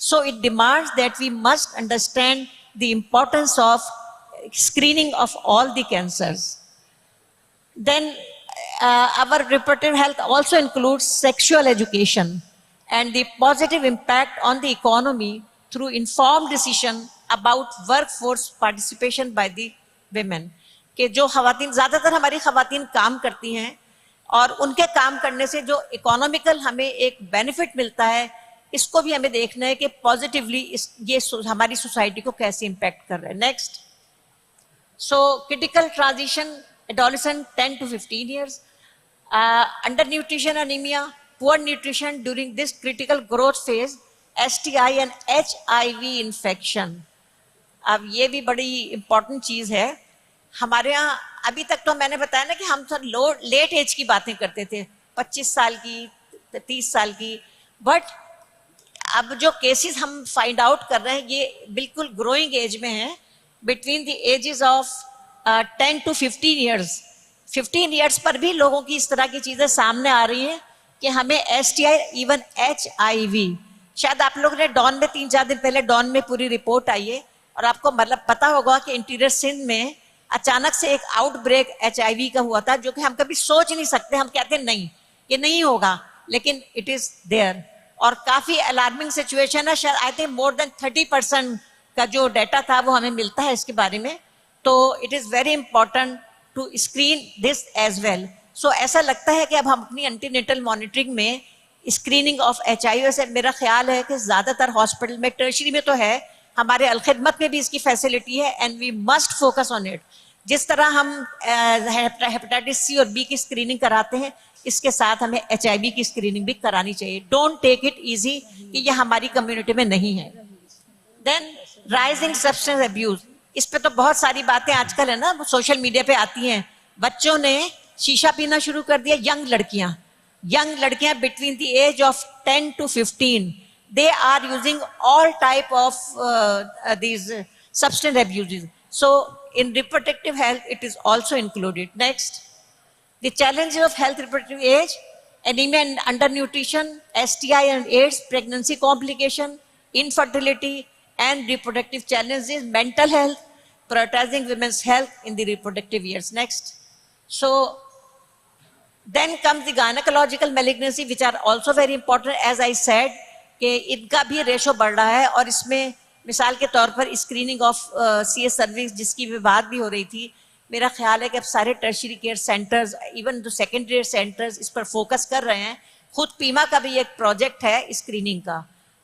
So it demands that we must understand the importance of screening of all the cancers. Then our reproductive health also includes sexual education and the positive impact on the economy through informed decision about workforce participation by the women. کہ جو خواتین زیادہ تر ہماری خواتین کام کرتی ہیں اور ان کے کام کرنے سے جو اکانومیکل ہمیں ایک بینیفٹ ملتا ہے اس کو بھی ہمیں دیکھنا ہے کہ پازیٹیولی یہ ہماری سوسائٹی کو کیسے امپیکٹ کر رہا ہے. Next. So critical transition adolescent 10 to 15 years, undernutrition, anemia, poor nutrition during this critical growth phase, STI and HIV infection. اب یہ بھی بڑی امپورٹنٹ چیز ہے ہمارے یہاں. ابھی تک تو میں نے بتایا نا کہ ہم سب لیٹ ایج کی باتیں کرتے تھے, 25 سال کی, 30 سال کی, بٹ اب جو کیسز ہم فائنڈ آؤٹ کر رہے ہیں یہ بالکل گروئنگ ایج میں ہیں, between the ages of 10 to 15 years. 15 years پر بھی لوگوں کی اس طرح کی چیزیں سامنے آ رہی ہیں کہ ہمیں STI, ایون HIV. شاید آپ لوگ نے ڈان میں 3-4 دن پہلے ڈان میں پوری رپورٹ آئی ہے اور آپ کو مطلب پتا ہوگا کہ انٹیریئر سندھ میں اچانک سے ایک آؤٹ بریک HIV کا ہوا تھا جو کہ ہم کبھی سوچ نہیں سکتے. ہم کہتے ہیں نہیں یہ نہیں ہوگا, لیکن اٹ از دیئر اور کافی الارمنگ سچویشن ہے. شاید آئی تھنک مور دین 30% کا جو ڈیٹا تھا وہ ہمیں ملتا ہے اس کے بارے میں. تو it is very important to screen this as well. So ایسا لگتا ہے کہ اب ہم اپنی اینٹی نیٹل مانیٹرنگ میں اسکریننگ آف HIV سے میرا خیال ہے کہ زیادہ تر ہاسپٹل میں, ٹرشری میں تو ہے, ہمارے الخدمت میں بھی اس کی فیسلٹی ہے and we must focus on it. جس طرح ہم ہیپیٹائٹس C اور B کی اسکریننگ کراتے ہیں اس کے ساتھ ہمیں HIV کی اسکریننگ بھی کرانی چاہیے. ڈونٹ ٹیک اٹ ایزی کہ یہ ہماری کمیونٹی میں نہیں ہے. دین رائزنگ سبسٹنس ابیوز, اس پہ تو بہت ساری باتیں آج کل ہے نا سوشل میڈیا پہ آتی ہیں. بچوں نے شیشہ پینا شروع کر دیا. ینگ لڑکیاں between the age of 10 to 15 they are using all type of these substance abuses. So in reproductive health it is also included. Next, the challenges of health reproductive age: anemia and undernutrition, STI and AIDS, pregnancy complication, infertility and reproductive challenges, mental health, prioritizing women's health in the reproductive years. Next. So then comes the gynecological malignancy, which are also very important. As I said کہ ان کا بھی ratio بڑھ رہا ہے اور اس میں مثال کے طور پر اسکریننگ آف CS سروس جس کی بھی بات بھی ہو رہی تھی, میرا خیال ہے کہ اب سارے ٹرشری کیئر سینٹرز, ایون جو سیکنڈری سینٹرز اس پر فوکس کر رہے ہیں. خود پیما کا بھی ایک پروجیکٹ ہے اسکریننگ کا,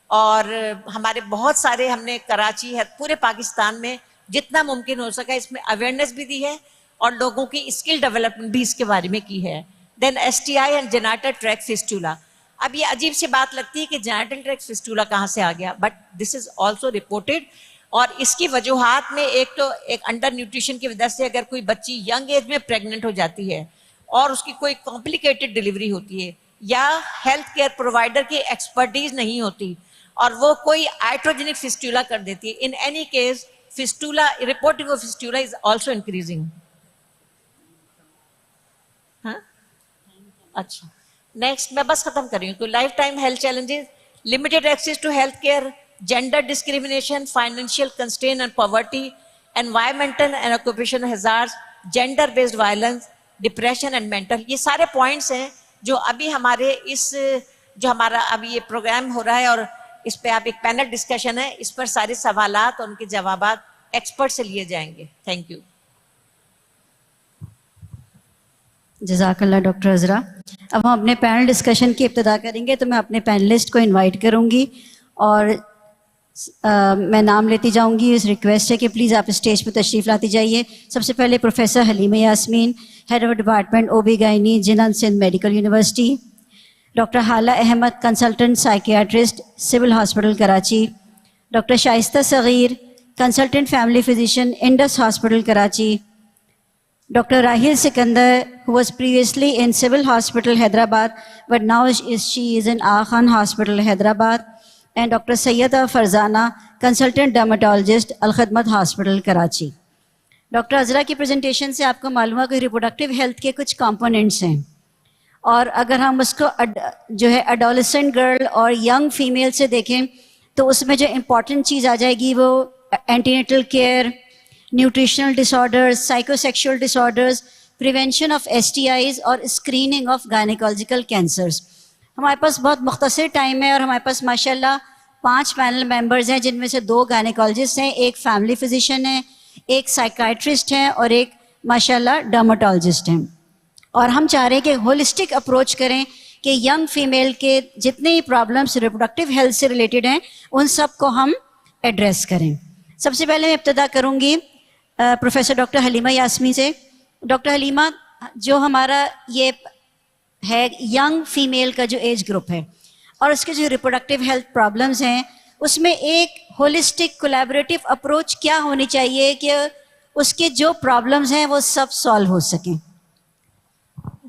اور ہمارے بہت سارے ہم نے کراچی ہے, پورے پاکستان میں جتنا ممکن ہو سکا اس میں اویئرنیس بھی دی ہے اور لوگوں کی اسکل ڈیولپمنٹ بھی اس کے بارے میں کی ہے. دین STI اینڈ جینیٹل ٹریک فسٹولا. اب یہ عجیب سی بات لگتی ہے کہ جینیٹل ٹریک فسٹولا کہاں سے آ گیا, but this is also reported. اور اس کی وجوہات میں ایک تو ایک انڈر نیوٹریشن کی وجہ سے اگر کوئی بچی ینگ ایج میں پریگننٹ ہو جاتی ہے اور اس کی کوئی کمپلیکیٹڈ ڈلیوری ہوتی ہے, یا ہیلتھ کیئر پرووائڈر کی ایکسپرٹیز نہیں ہوتی اور وہ کوئی آئٹروجینک فسٹولا کر دیتی ہے. In any case fistula, reporting of fistula is also increasing. ہاں اچھا, نیکسٹ میں بس ختم کر رہی ہوں. تو lifetime health challenges: limited access to health care, gender discrimination, financial constraint and poverty, environmental and occupational hazards, gender based violence, depression and mental. یہ سارے پوائنٹس ہیں جو ابھی ہمارے اس جو ہمارا ابھی یہ پروگرام ہو رہا ہے اور اس پہ آپ ایک پینل ڈسکشن ہے, اس پر سارے سوالات اور ان کے جوابات ایکسپرٹ سے لیے جائیں گے. Thank you. جزاک اللہ ڈاکٹر عذرا. اب ہم اپنے پینل ڈسکشن کی ابتدا کریں گے, تو میں اپنے پینلسٹ کو انوائٹ کروں گی اور میں نام لیتی جاؤں گی. اس ریکویسٹ ہے کہ پلیز آپ اسٹیج پہ تشریف لاتی جائیے. سب سے پہلے professor Halima Yasmin, head of department OB gynae, Jinnah Sindh medical university. Doctor Hala Ahmed, consultant psychiatrist, civil hospital Karachi. Doctor Shaista Saghir, consultant family physician, Indus hospital Karachi. Dr. Rahil Sikandar, who was previously in Civil Hospital Hyderabad, but now she is in Khan Hospital Hyderabad. And Dr. Sayyida Farzana, Consultant Dermatologist, Al Khidmat Hospital Karachi. Doctor Azra کی presentation سے آپ کو معلوم ہوا کہ reproductive health کے کچھ components ہیں، اور اگر ہم اس کو جو ہے ایڈولسنٹ گرل اور ینگ فیمیل سے دیکھیں تو اس میں جو امپورٹنٹ چیز آ جائے گی وہ antenatal care, nutritional disorders, psychosexual disorders, prevention of STIs اور اسکریننگ آف گائنیکالوجیکل کینسرز. ہمارے پاس بہت مختصر ٹائم ہے اور ہمارے پاس ماشاءاللہ 5 پینل ممبرز ہیں، جن میں سے 2 گائنیکالوجسٹ ہیں، ایک فیملی فزیشین ہے، ایک سائیکائٹرسٹ ہیں اور ایک ماشاءاللہ ڈرماٹولوجسٹ ہیں. اور ہم چاہ رہے ہیں کہ ہولسٹک اپروچ کریں کہ ینگ فیمیل کے جتنے ہی پرابلمس ریپروڈکٹیو ہیلتھ سے ریلیٹڈ ہیں ان سب کو ہم ایڈریس کریں. سب سے پہلے میں ابتدا کروں گی پروفیسر ڈاکٹر حلیمہ یاسمی سے. ڈاکٹر حلیمہ، جو ہمارا یہ ہے ینگ فیمیل کا جو ایج گروپ ہے اور اس کے جو ریپروڈکٹیو ہیلتھ پرابلمس ہیں، اس میں ایک ہولسٹک کولیبریٹو اپروچ کیا ہونی چاہیے کہ اس کے جو پرابلمس ہیں وہ سب سالو ہو سکیں؟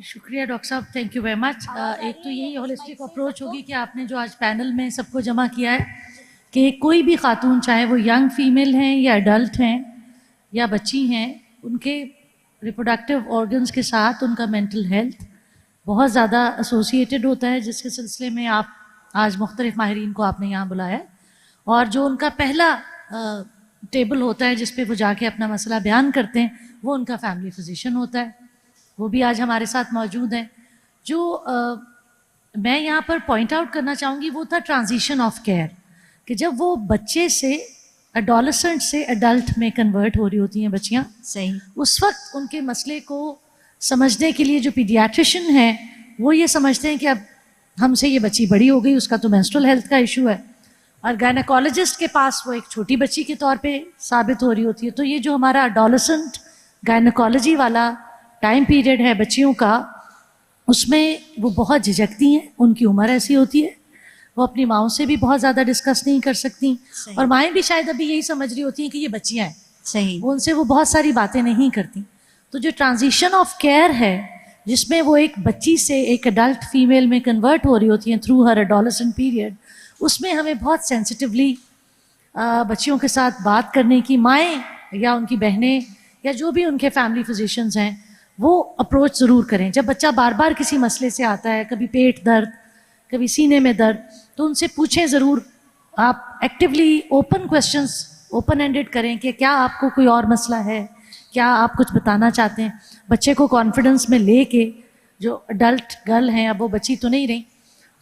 شکریہ ڈاکٹر صاحب، تھینک یو ویری مچ. ایک تو یہی ہولسٹک اپروچ ہوگی کہ آپ نے جو آج پینل میں سب کو جمع کیا ہے کہ کوئی بھی خاتون، چاہے وہ ینگ فیمیل ہیں یا ایڈلٹ ہیں یا بچی ہیں، ان کے ریپروڈکٹیو آرگنز کے ساتھ ان کا مینٹل ہیلتھ بہت زیادہ ایسوسیٹڈ ہوتا ہے، جس کے سلسلے میں آپ آج مختلف ماہرین کو آپ نے یہاں بلایا. اور جو ان کا پہلا ٹیبل ہوتا ہے جس پہ وہ جا کے اپنا مسئلہ بیان کرتے ہیں، وہ ان کا فیملی فزیشین ہوتا ہے. وہ بھی آج ہمارے ساتھ موجود ہیں. جو میں یہاں پر پوائنٹ آؤٹ کرنا چاہوں گی وہ تھا ٹرانزیشن آف کیئر، کہ جب وہ بچے سے ایڈولسنٹ سے ایڈلٹ میں کنورٹ ہو رہی ہوتی ہیں بچیاں، صحیح، اس وقت ان کے مسئلے کو سمجھنے کے لیے جو پیڈیاٹریشین ہیں وہ یہ سمجھتے ہیں کہ اب ہم سے یہ بچی بڑی ہو گئی، اس کا تو مینسٹرل ہیلتھ کا ایشو ہے، اور گائنیکالوجسٹ کے پاس وہ ایک چھوٹی بچی کے طور پہ ثابت ہو رہی ہوتی ہے. تو یہ جو ہمارا ایڈولسنٹ گائنیکالوجی والا ٹائم پیریڈ ہے بچیوں کا، اس میں وہ بہت جھجکتی ہیں، ان کی عمر ایسی ہوتی ہے، وہ اپنی ماؤں سے بھی بہت زیادہ ڈسکس نہیں کر سکتی، اور مائیں بھی شاید ابھی یہی سمجھ رہی ہوتی ہیں کہ یہ بچیاں ہیں، صحیح، وہ ان سے وہ بہت ساری باتیں نہیں کرتی. تو جو ٹرانزیشن آف کیئر ہے، جس میں وہ ایک بچی سے ایک ایڈلٹ فیمیل میں کنورٹ ہو رہی ہوتی ہیں تھرو ہر ایڈولسنٹ پیریڈ، اس میں ہمیں بہت سینسٹیولی بچیوں کے ساتھ بات کرنے کی، مائیں یا ان کی بہنیں یا جو بھی ان کے فیملی فزیشنز ہیں وہ اپروچ ضرور کریں. جب بچہ بار بار کسی مسئلے سے آتا ہے، کبھی پیٹ درد، کبھی سینے میں درد، تو ان سے پوچھیں ضرور. آپ actually open questions open ended کریں کہ کیا آپ کو کوئی اور مسئلہ ہے، کیا آپ کچھ بتانا چاہتے ہیں. بچے کو کانفیڈنس میں لے کے، جو ایڈلٹ گرل ہیں، اب وہ بچی تو نہیں رہی،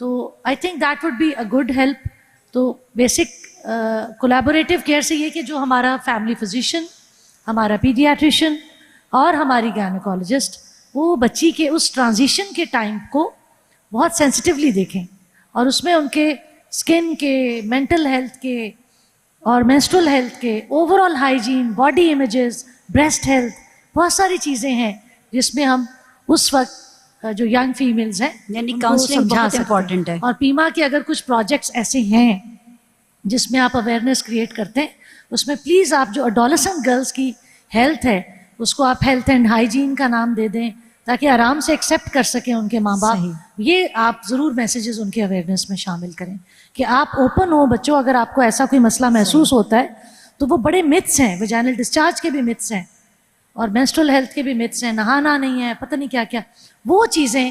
تو I think that would be a good help. تو بیسک کولیبوریٹیو کیئر سے یہ کہ جو ہمارا فیملی فزیشین، ہمارا پیڈیاٹریشین اور ہماری گائنیکالوجسٹ، وہ بچی کے اس ٹرانزیشن کے ٹائم کو بہت سینسٹیولی دیکھیں، اور اس میں ان کے اسکن کے، مینٹل ہیلتھ کے اور مینسٹرل ہیلتھ کے، over all hygiene, body images, breast health, بہت ساری چیزیں ہیں جس میں ہم اس وقت جو ینگ فیمیلز ہیں یعنی ان کو کاؤنسلنگ سمجھا بہت سکتے امپورٹنٹ ہے. ہیں. اور پیما کے اگر کچھ پروجیکٹس ایسے ہیں جس میں آپ اویئرنیس کریٹ کرتے ہیں، اس میں پلیز آپ جو ایڈولسنٹ گرلز کی ہیلتھ ہے اس کو آپ ہیلتھ اینڈ ہائیجین کا نام دے دیں، تاکہ آرام سے ایکسیپٹ کر سکیں ان کے ماں باپ. یہ آپ ضرور میسیجز ان کے اویئرنیس میں شامل کریں کہ آپ اوپن ہو. بچوں، اگر آپ کو ایسا کوئی مسئلہ محسوس ہوتا ہے تو وہ بڑے متس ہیں، ویجائنل ڈسچارج کے بھی متس ہیں اور مینسٹرل ہیلتھ کے بھی متس ہیں، نہانا نہیں ہے، پتہ نہیں کیا کیا، وہ چیزیں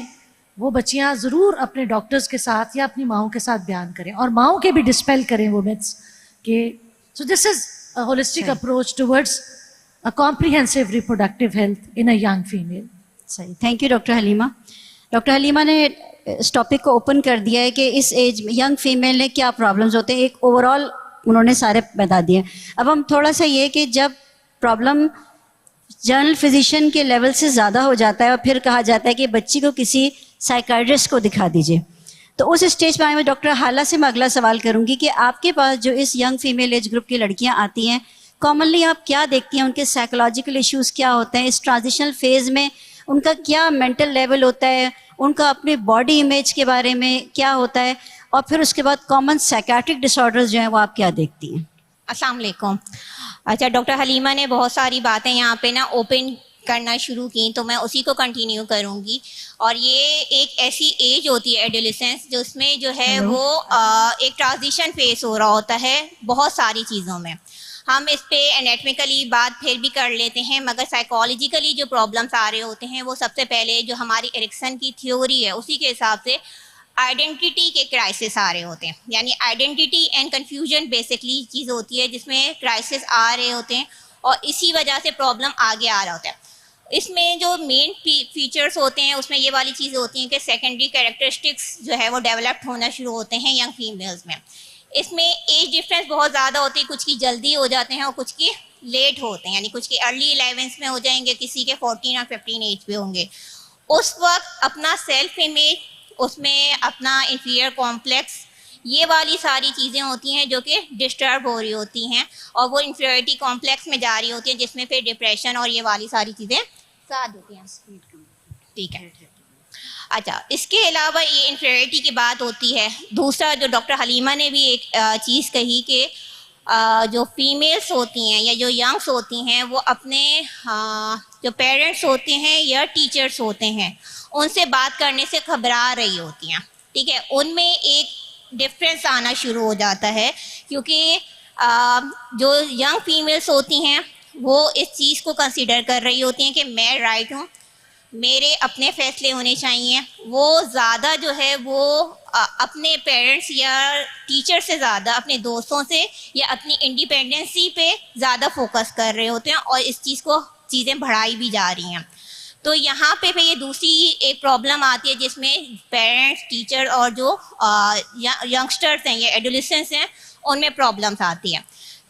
وہ بچیاں ضرور اپنے ڈاکٹرز کے ساتھ یا اپنی ماؤں کے ساتھ بیان کریں، اور ماؤں کے بھی ڈسپیل کریں وہ متس کہ so this is a holistic approach towards a comprehensive reproductive health in a young female. صحیح، thank you doctor Halima. Doctor Halima نے اس ٹاپک کو اوپن کر دیا ہے کہ اس ایج میں ینگ فیمیل نے کیا پرابلمز ہوتے ہیں، ایک اوور آل انہوں نے سارے بتا دیے. اب ہم تھوڑا سا یہ کہ جب پرابلم جنرل فزیشین کے لیول سے زیادہ ہو جاتا ہے اور پھر کہا جاتا ہے کہ بچی کو کسی سائیکائٹرسٹ کو دکھا دیجیے، تو اس اسٹیج پہ میں ڈاکٹر حالہ سے میں اگلا سوال کروں گی کہ آپ کے پاس جو اس ینگ فیمیل ایج گروپ کی لڑکیاں آتی ہیں، کامنلی آپ کیا دیکھتی ہیں، ان کے سائیکولوجیکل ایشوز کیا ہوتے ہیں، اس ٹرانزیشنل فیز میں ان کا کیا مینٹل لیول ہوتا ہے، ان کا اپنے باڈی امیج کے بارے میں کیا ہوتا ہے، اور پھر اس کے بعد کامن سائیکیٹرک ڈس آرڈرز جو ہیں وہ آپ کیا دیکھتی ہیں؟ السلام علیکم. اچھا، ڈاکٹر حلیمہ نے بہت ساری باتیں یہاں پہ نا اوپن کرنا شروع کی، تو میں اسی کو کنٹینیو کروں گی. اور یہ ایک ایسی ایج ہوتی ہے ایڈولیسنس، جس میں جو ہے وہ ایک ٹرانزیشن فیس ہو رہا ہوتا ہے بہت ساری چیزوں میں. ہم اس پہ انیٹمیکلی بات پھر بھی کر لیتے ہیں، مگر سائیکالوجیکلی جو پرابلمس آ رہے ہوتے ہیں وہ سب سے پہلے جو ہماری ایرکسن کی تھیوری ہے اسی کے حساب سے آئیڈینٹی کے کرائسس آ رہے ہوتے ہیں. یعنی آئیڈینٹی اینڈ کنفیوژن بیسکلی چیز ہوتی ہے جس میں کرائسس آ رہے ہوتے ہیں اور اسی وجہ سے پرابلم آگے آ رہا ہوتا ہے. اس میں جو مین فیچرز ہوتے ہیں اس میں یہ والی چیزیں ہوتی ہیں کہ سیکنڈری کیریکٹرسٹکس جو ہے وہ ڈیولپڈ ہونا شروع ہوتے ہیں ینگ فیمیلز میں. اس میں ایج ڈفرینس بہت زیادہ ہوتی ہے، کچھ کی جلدی ہو جاتے ہیں اور کچھ کی لیٹ ہوتے ہیں، یعنی کچھ کے ارلی 11 میں ہو جائیں گے، کسی کے 14 اور 15 ایج پہ ہوں گے. اس وقت اپنا سیلف امیج، اس میں اپنا انفیریئر کمپلیکس، یہ والی ساری چیزیں ہوتی ہیں جو کہ ڈسٹرب ہو رہی ہوتی ہیں اور وہ انفیریٹی کمپلیکس میں جا رہی ہوتی ہیں جس میں پھر ڈپریشن اور یہ والی ساری چیزیں ساتھ ہوتی ہیں. ٹھیک ہے. اچھا، اس کے علاوہ یہ انفیریٹی کی بات ہوتی ہے. دوسرا جو ڈاکٹر حلیمہ نے بھی ایک چیز کہی کہ جو فیمیلز ہوتی ہیں یا جو ینگس ہوتی ہیں وہ اپنے جو پیرنٹس ہوتے ہیں یا ٹیچرس ہوتے ہیں ان سے بات کرنے سے گھبرا رہی ہوتی ہیں. ٹھیک ہے، ان میں ایک ڈفرینس آنا شروع ہو جاتا ہے کیونکہ جو ینگ فیمیلز ہوتی ہیں وہ اس چیز کو کنسیڈر کر رہی ہوتی ہیں کہ میں رائٹ ہوں، میرے اپنے فیصلے ہونے چاہیے. وہ زیادہ جو ہے وہ اپنے پیرنٹس یا ٹیچر سے زیادہ اپنے دوستوں سے یا اپنی انڈیپینڈنسی پہ زیادہ فوکس کر رہے ہوتے ہیں اور اس چیز کو چیزیں بڑھائی بھی جا رہی ہیں. تو یہاں پہ یہ دوسری ایک پرابلم آتی ہے جس میں پیرنٹس، ٹیچر اور جو ینگسٹرس ہیں یا ایڈولیسنٹس ہیں ان میں پرابلمس آتی ہیں.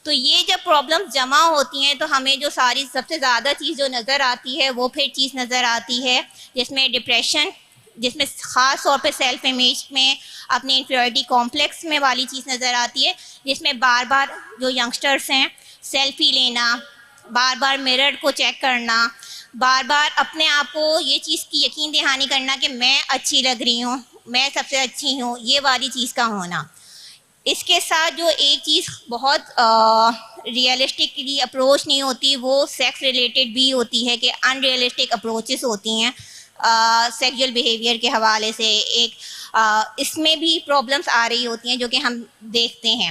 تو یہ جب پرابلمس جمع ہوتی ہیں تو ہمیں جو ساری سب سے زیادہ چیز جو نظر آتی ہے وہ پھر چیز نظر آتی ہے جس میں ڈپریشن، جس میں خاص طور پہ سیلف امیج میں اپنی انفیریٹی کمپلیکس میں والی چیز نظر آتی ہے، جس میں بار بار جو ینگسٹرس ہیں سیلفی لینا، بار بار مرر کو چیک کرنا، بار بار اپنے آپ کو یہ چیز کی یقین دہانی کرنا کہ میں اچھی لگ رہی ہوں، میں سب سے اچھی ہوں، یہ والی چیز کا ہونا. اس کے ساتھ جو ایک چیز بہت ریئلسٹکلی اپروچ نہیں ہوتی وہ سیکس ریلیٹڈ بھی ہوتی ہے کہ ان ریئلسٹک اپروچز ہوتی ہیں سیکشول بیہیویئر کے حوالے سے. ایک اس میں بھی پرابلمس آ رہی ہوتی ہیں جو کہ ہم دیکھتے ہیں.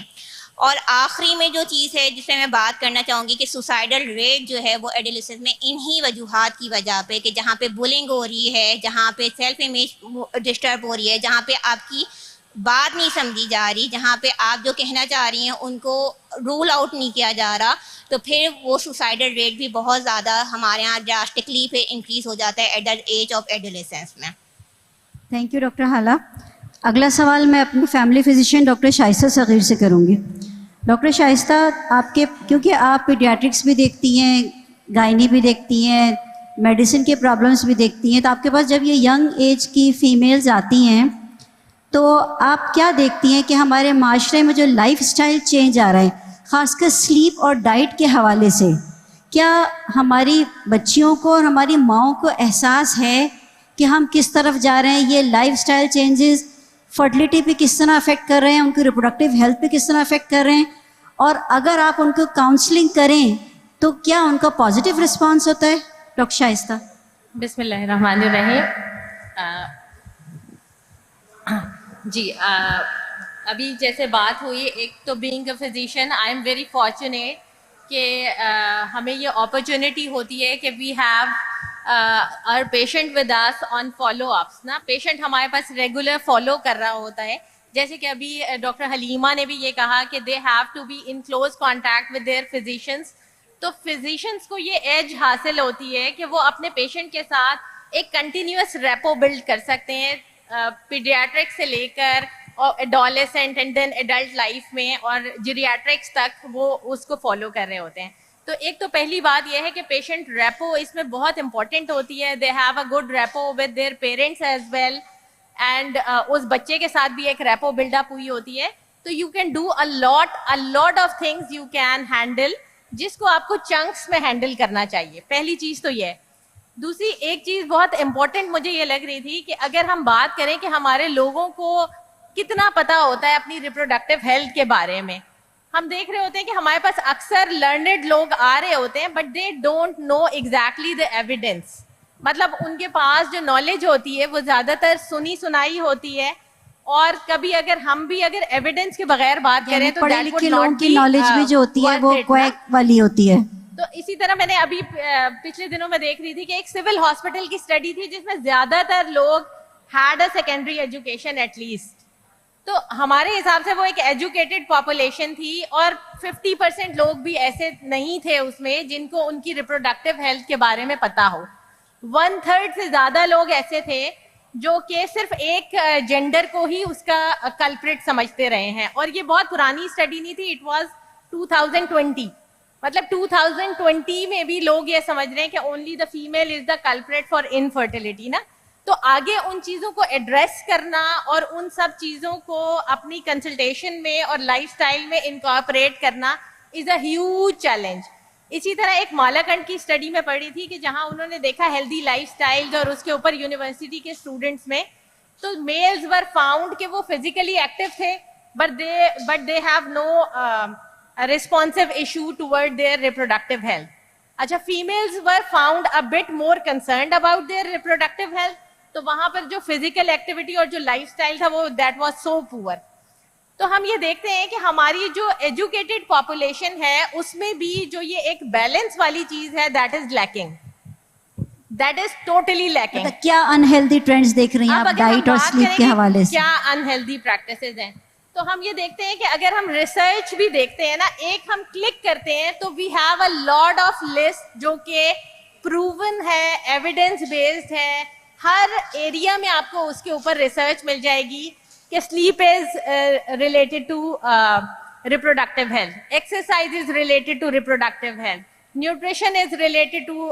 اور آخری میں جو چیز ہے جس میں میں بات کرنا چاہوں گی کہ سوسائڈل ریٹ جو ہے وہ ایڈولیسنس میں انہی وجوہات کی وجہ پہ کہ جہاں پہ بلنگ ہو رہی ہے، جہاں پہ سیلف امیج ڈسٹرب ہو رہی ہے، جہاں پہ آپ کی بات نہیں سمجھی جا رہی، جہاں پہ آپ جو کہنا چاہ رہی ہیں ان کو رول آؤٹ نہیں کیا جا رہا، تو پھر وہ سوسائڈل ریٹ بھی بہت زیادہ ہمارے یہاں ڈراسٹکلی پہ انکریز ہو جاتا ہے at the age of adolescence میں. Thank you doctor Hala. اگلا سوال میں اپنی فیملی فزیشین ڈاکٹر شائستہ صغیر سے کروں گی. ڈاکٹر شائستہ، آپ کے کیونکہ آپ پیڈیاٹرکس بھی دیکھتی ہیں، گائنی بھی دیکھتی ہیں، میڈیسن کے پرابلمس بھی دیکھتی ہیں، تو آپ کے پاس جب یہ ینگ ایج کی فیمیلز آتی ہیں تو آپ کیا دیکھتی ہیں کہ ہمارے معاشرے میں جو لائف سٹائل چینج آ رہا ہے خاص کر سلیپ اور ڈائٹ کے حوالے سے، کیا ہماری بچیوں کو اور ہماری ماؤں کو احساس ہے کہ ہم کس طرف جا رہے ہیں؟ یہ لائف سٹائل چینجز فرٹیلیٹی پہ کس طرح افیکٹ کر رہے ہیں، ان کی ریپروڈکٹیو ہیلتھ پہ کس طرح افیکٹ کر رہے ہیں، اور اگر آپ ان کو کاؤنسلنگ کریں تو کیا ان کا پازیٹیو رسپانس ہوتا ہے؟ ڈاکٹر شائستہ. بسم اللہ الرحمن الرحیم. جی ابھی جیسے بات ہوئی، ایک تو being a physician I am very fortunate کہ ہمیں یہ اپرچونیٹی ہوتی ہے کہ we have our patient with us on follow-ups نا. پیشنٹ ہمارے پاس ریگولر فالو کر رہا ہوتا ہے. جیسے کہ ابھی ڈاکٹر حلیمہ نے بھی یہ کہا کہ they have to be in close contact with their physicians. تو فزیشنس کو یہ ایج حاصل ہوتی ہے کہ وہ اپنے پیشنٹ کے ساتھ ایک کنٹینیوس ریپو بلڈ کر سکتے ہیں پیڈیاٹرک سے لے کر اور adolescent and then adult life میں اور جیریاٹرکس تک وہ اس کو فالو کر رہے ہوتے ہیں. تو ایک تو پہلی بات یہ ہے کہ پیشنٹ ریپو اس میں بہت امپورٹنٹ ہوتی ہے. They have a good rapport with their parents as well and اس بچے کے ساتھ بھی ایک ریپو بلڈ اپ ہوئی ہوتی ہے. تو you can do a lot of things you can handle جس کو آپ کو چنکس میں ہینڈل کرنا چاہیے. پہلی چیز تو یہ. دوسری ایک چیز بہت امپورٹنٹ مجھے یہ لگ رہی تھی کہ اگر ہم بات کریں کہ ہمارے لوگوں کو کتنا پتہ ہوتا ہے اپنی ریپروڈکٹیو ہیلتھ کے بارے میں، ہم دیکھ رہے ہوتے ہیں کہ ہمارے پاس اکثر لرنڈ لوگ آ رہے ہوتے ہیں but they don't know exactly the evidence. مطلب ان کے پاس جو نالج ہوتی ہے وہ زیادہ تر سنی سنائی ہوتی ہے اور کبھی اگر ہم بھی اگر ایویڈنس کے بغیر بات کریں تو پڑھے لکھے لوگوں کی نالج بھی جو ہوتی ہے وہ کویک والی ہوتی ہے. تو اسی طرح میں نے ابھی پچھلے دنوں میں دیکھ رہی تھی کہ ایک سول ہاسپٹل کی اسٹڈی تھی جس میں زیادہ تر لوگ had a secondary education at least. تو ہمارے حساب سے وہ ایک ایجوکیٹڈ پاپولیشن تھی, اور 50% لوگ بھی ایسے نہیں تھے اس میں جن کو ان کی ریپروڈکٹیو ہیلتھ کے بارے میں پتا ہو. 1/3 سے زیادہ لوگ ایسے تھے جو کہ صرف ایک جینڈر کو ہی اس کا کلپریٹ سمجھتے رہے ہیں. اور یہ بہت پرانی اسٹڈی نہیں تھی, اٹ واز 2020. مطلب 2020 میں بھی لوگ یہ سمجھ رہے ہیں کہ only the female is the culprit for infertility نا. تو آگے ان چیزوں کو ایڈریس کرنا اور ان سب چیزوں کو اپنی کنسلٹیشن میں اور لائف اسٹائل میں انکارپوریٹ کرنا از اے ہیوج چیلنج. اسی طرح ایک مالاکنڈ کی اسٹڈی میں پڑھی تھی کہ جہاں انہوں نے دیکھا ہیلدی لائف اسٹائل اور اس کے اوپر یونیورسٹی کے اسٹوڈنٹس میں, تو میلز ور فاؤنڈ کہ وہ فزیکلی ایکٹیو تھے but they have no responsive issue toward their reproductive health. اچھا, females were found a bit more concerned about their reproductive health. تو وہاں پر جو physical activity اور جو لائف اسٹائل تھا وہ that was so poor. تو ہم یہ دیکھتے ہیں کہ ہماری جو ایجوکیٹڈ پاپولیشن ہے اس میں بھی جو یہ ایک بیلنس والی چیز ہے that is lacking. That is totally lacking. کیا انہیلدی ٹرینڈز دیکھ رہی ہیں آپ ڈائٹ اور سلیپ کے حوالے سے؟ کیا انہیلدی پریکٹسز ہیں؟ تو ہم یہ دیکھتے ہیں کہ اگر ہم ریسرچ بھی دیکھتے ہیں نا, ایک ہم کلک کرتے ہیں تو we have a lot of list جو کہ پروون ہے, ایویڈنس بیسڈ ہے. ہر ایریا میں آپ کو اس کے اوپر ریسرچ مل جائے گی کہ sleep is related to reproductive health, exercise is related to reproductive health, nutrition is related to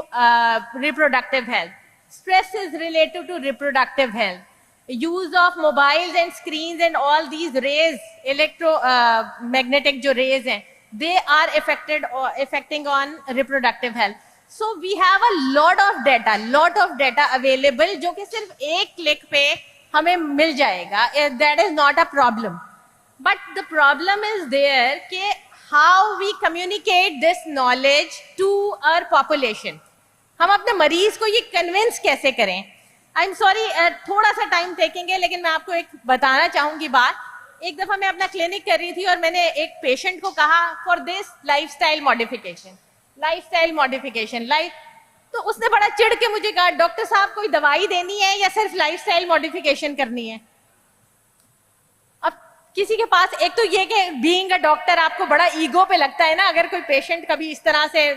reproductive health, stress is related to reproductive health, use of mobiles and screens and all these rays, electromagnetic jo rays hain, they are affecting on reproductive health. So we have a lot of data available jo ki sirf ek click pe hame mil jayega. That is not a problem, but the problem is there ke how we communicate this knowledge to our population. hum apne mareez ko ye convince kaise karen. I am sorry, تھوڑا سا time taking ہے لیکن میں آپ کو ایک بتانا چاہوں گی بات. ایک دفعہ میں اپنا کلینک کر رہی تھی اور میں نے ایک پیشنٹ کو کہا for this life style modification life, تو اس نے بڑا چڑ کے مجھے کہا ڈاکٹر صاحب کوئی دوائی دینی ہے یا صرف لائف اسٹائل ماڈیفیکیشن کرنی ہے. اب کسی کے پاس ایک تو یہ کہ بینگ اے ڈاکٹر آپ کو بڑا ایگو پہ لگتا ہے نا, اگر کوئی پیشنٹ کبھی اس طرح سے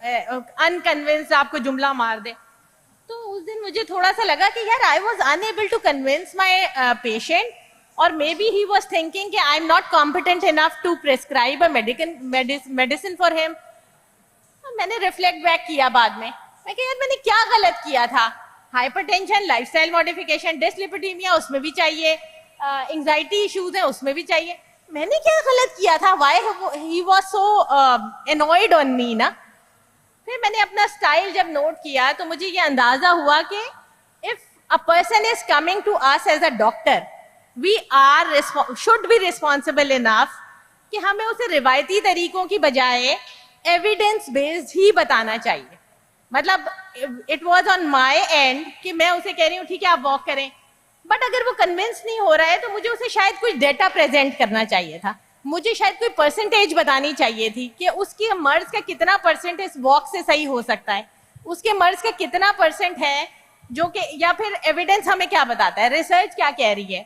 انکنوینس آپ کو جملہ مار دے. تو اس دن مجھے تھوڑا سا لگا کہ یار I was unable to convince my patient, اور maybe he was thinking کہ I am not competent enough to prescribe a medicine for him. میں نے ریفلیکٹ بیک کیا بعد میں کہ یار میں نے کیا غلط کیا تھا. Hypertension, lifestyle modification, dyslipidaemia اس میں بھی چاہیے, انگزائٹی ایشوز ہیں اس میں بھی چاہیے. میں نے کیا غلط کیا تھا؟ Why he was so annoyed on me نا. پھر میں نے اپنا اسٹائل جب نوٹ کیا تو مجھے یہ اندازہ ہوا کہ if a person is coming to us as a doctor, we are should be responsible enough کہ ہمیں اسے روایتی طریقوں کی بجائے ایویڈنس بیسڈ ہی بتانا چاہیے. مطلب it was on my and کہ میں اسے کہہ رہی ہوں ٹھیک ہے آپ واک کریں, بٹ اگر وہ کنونس نہیں ہو رہا ہے تو مجھے اسے شاید کچھ ڈیٹا پریزنٹ کرنا چاہیے تھا. مجھے شاید کوئی پرسنٹیج بتانی چاہیے تھی کہ اس کے مرض کا کتنا پرسنٹ اس واک سے صحیح ہو سکتا ہے, اس کے مرض کا کتنا پرسنٹ ہے جو کہ, یا پھر ایویڈنس ہمیں کیا بتاتا ہے, ریسرچ کیا کہہ رہی ہے,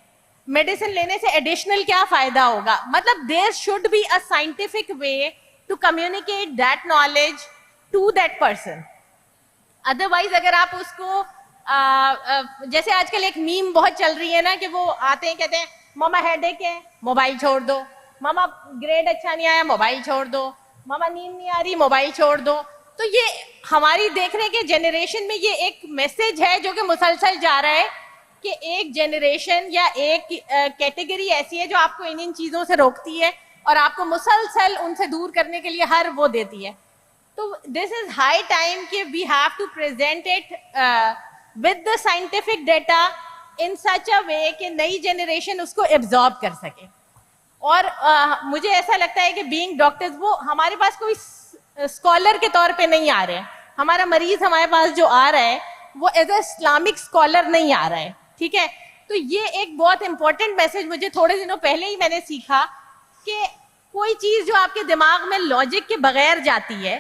میڈیسن لینے سے ایڈیشنل کیا فائدہ ہوگا. مطلب there should be a scientific way to communicate that knowledge to that person. Otherwise اگر آپ اس کو جیسے آج کل ایک میم بہت چل رہی ہے نا کہ وہ آتے ہیں کہتے ہیں ماما ہیڈ ایک ہے موبائل چھوڑ دو, ماما گریڈ اچھا نہیں آیا موبائل چھوڑ دو, ماما نیند نہیں آ رہی موبائل چھوڑ دو. تو یہ ہماری دیکھنے کے جنریشن میں یہ ایک میسج ہے جو کہ مسلسل جا رہا ہے کہ ایک جنریشن یا ایک کیٹیگری ایسی ہے جو آپ کو ان چیزوں سے روکتی ہے اور آپ کو مسلسل ان سے دور کرنے کے لیے ہر وہ دیتی ہے. تو دس از ہائی ٹائم کہ we have to present it with the scientific data in such a way کہ نئی جنریشن اس کو ایبزارب کر سکے. اور مجھے ایسا لگتا ہے کہ بینگ ڈاکٹرز وہ ہمارے پاس کوئی اسکالر کے طور پہ نہیں آ رہے ہیں. ہمارا مریض ہمارے پاس جو آ رہا ہے وہ ایز اے اسلامک اسکالر نہیں آ رہا ہے, ٹھیک ہے. تو یہ ایک بہت امپورٹنٹ میسج مجھے تھوڑے دنوں پہلے ہی میں نے سیکھا کہ کوئی چیز جو آپ کے دماغ میں لاجک کے بغیر جاتی ہے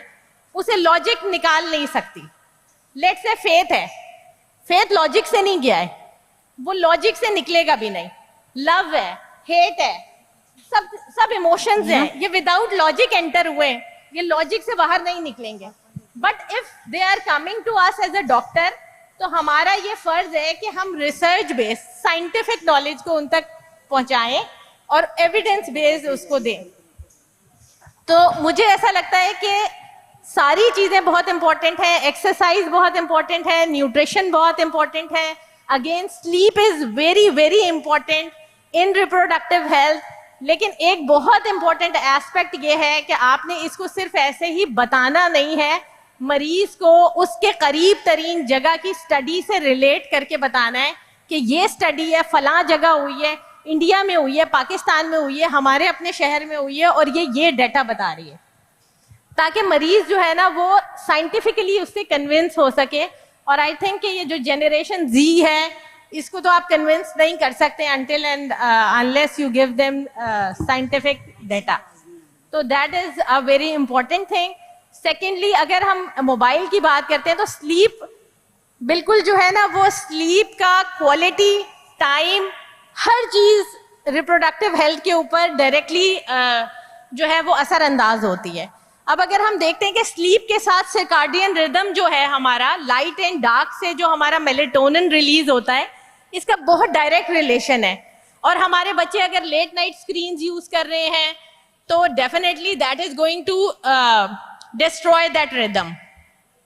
اسے لاجک نکال نہیں سکتی. لیٹس سے فیتھ ہے, فیتھ لاجک سے نہیں گیا ہے, وہ لاجک سے نکلے گا بھی نہیں. لو ہے, ہیٹ ہے, سب ایموشنز ہیں, یہ وداؤٹ لاجک انٹر ہوئے, یہ لاجک سے باہر نہیں نکلیں گے. But if they are coming to us as a doctor, تو ہمارا یہ فرض ہے کہ ہم ریسرچ بیس سائنٹیفک نالج کو ان تک پہنچائیں اور ایویڈنس بیس اس کو دیں. تو مجھے ایسا لگتا ہے کہ ساری چیزیں بہت امپورٹنٹ ہیں, ایکسرسائز بہت امپورٹنٹ ہے, نیوٹریشن بہت امپورٹنٹ ہے, again sleep is very very important in reproductive health. لیکن ایک بہت امپورٹنٹ ایسپیکٹ یہ ہے کہ آپ نے اس کو صرف ایسے ہی بتانا نہیں ہے, مریض کو اس کے قریب ترین جگہ کی اسٹڈی سے ریلیٹ کر کے بتانا ہے کہ یہ اسٹڈی ہے, فلاں جگہ ہوئی ہے, انڈیا میں ہوئی ہے, پاکستان میں ہوئی ہے, ہمارے اپنے شہر میں ہوئی ہے, اور یہ ڈیٹا بتا رہی ہے, تاکہ مریض جو ہے نا وہ سائنٹیفکلی اس سے کنونس ہو سکے. اور آئی تھنک کہ یہ جو جنریشن زی ہے اس کو تو آپ کنونس نہیں کر سکتے until and unless you give them scientific data. تو that is a very important thing. Secondly, اگر ہم موبائل کی بات کرتے ہیں تو سلیپ بالکل جو ہے نا وہ سلیپ کا کوالٹی, ٹائم, ہر چیز ریپروڈکٹیو ہیلتھ کے اوپر ڈائریکٹلی جو ہے وہ اثر انداز ہوتی ہے. اب اگر ہم دیکھتے ہیں کہ سلیپ کے ساتھ سرکارڈین ردم جو ہے ہمارا, لائٹ اینڈ ڈارک سے جو ہمارا میلیٹونن ریلیز ہوتا ہے, اس کا بہت ڈائریکٹ ریلیشن ہے. اور ہمارے بچے اگر لیٹ نائٹ اسکرینز یوز کر رہے ہیں تو definitely that is going to destroy that rhythm.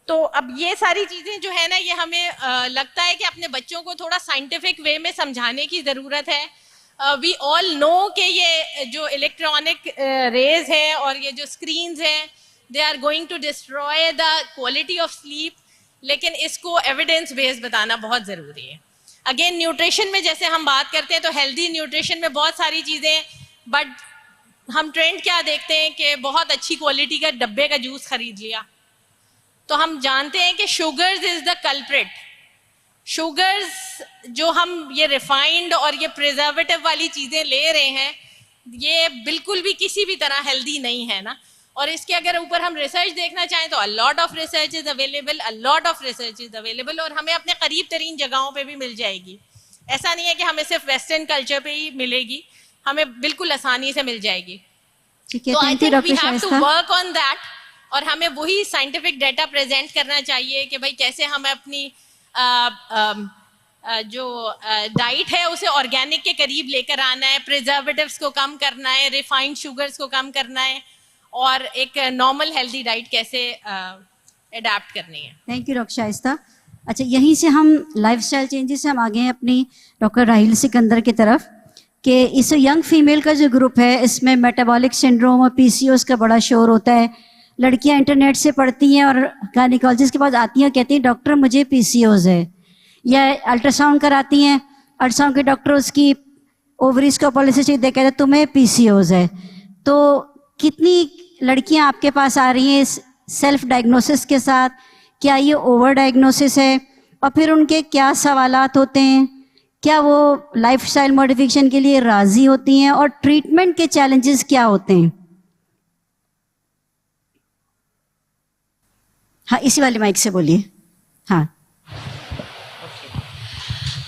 تو اب یہ ساری چیزیں جو ہے نا یہ ہمیں لگتا ہے کہ اپنے بچوں کو تھوڑا سائنٹیفک وے میں سمجھانے کی ضرورت ہے. وی آل نو کہ یہ جو الیکٹرانک ریز ہیں اور یہ جو اسکرینز ہیں they are going to destroy the quality of sleep, لیکن اس کو ایویڈنس بیس بتانا بہت ضروری ہے. اگین نیوٹریشن میں جیسے ہم بات کرتے ہیں تو ہیلدی نیوٹریشن میں بہت ساری چیزیں ہیں, بٹ ہم ٹرینڈ کیا دیکھتے ہیں کہ بہت اچھی کوالٹی کا ڈبے کا جوس خرید لیا. تو ہم جانتے ہیں کہ شوگرز از دا کلپریٹ. شوگرز جو ہم یہ ریفائنڈ اور یہ پریزرویٹو والی چیزیں لے رہے ہیں یہ بالکل بھی کسی بھی طرح ہیلدی نہیں ہے نا. اور اس کے اگر اوپر ہم ریسرچ دیکھنا چاہیں تو lot of research is available, اور ہمیں اپنے قریب ترین جگہوں پہ بھی مل جائے گی. ایسا نہیں ہے کہ ہمیں صرف ویسٹرن کلچر پہ ہی ملے گی, ہمیں بالکل آسانی سے مل جائے گی. تو I think we have to work on that, اور ہمیں وہی سائنٹیفک ڈیٹا پریزنٹ کرنا چاہیے کہ بھائی کیسے ہمیں اپنی جو ڈائٹ ہے اسے آرگینک کے قریب لے کر آنا ہے, پریزرویٹیوز کو کم کرنا ہے, ریفائنڈ شوگرز کو کم کرنا ہے, اور ایک نارمل ہیلدی ڈائٹ کیسے اڈیپٹ کرنی ہے. تھینک یو ڈاکٹر شائستہ. اچھا, یہیں سے ہم لائف اسٹائل چینجز سے ہم آگے ہیں اپنی ڈاکٹر راحیل سکندر کی طرف, کہ اس ینگ فیمیل کا جو گروپ ہے اس میں میٹابولک سنڈروم اور پی سی اوز کا بڑا شور ہوتا ہے. لڑکیاں انٹرنیٹ سے پڑھتی ہیں اور گائنیکالوجسٹ کے پاس آتی ہیں, کہتی ہیں ڈاکٹر مجھے پی سی اوز ہے, یا الٹرا ساؤنڈ کراتی ہیں, الٹرا ساؤنڈ کے ڈاکٹر اس کی اووریز کو پالیسسٹک دیکھ کہتے ہیں تمہیں پی سی اوز ہے. تو کتنی لڑکیاں آپ کے پاس آ رہی ہیں اس سیلف ڈائگنوسس کے ساتھ, کیا یہ اوور ڈائگنوسس ہے, اور پھر ان کے کیا سوالات ہوتے ہیں, کیا وہ لائف اسٹائل موڈیفیکیشن کے لیے راضی ہوتی ہیں, اور ٹریٹمنٹ کے چیلنجز کیا ہوتے ہیں؟ ہاں اسی والے مائک سے بولیے. ہاں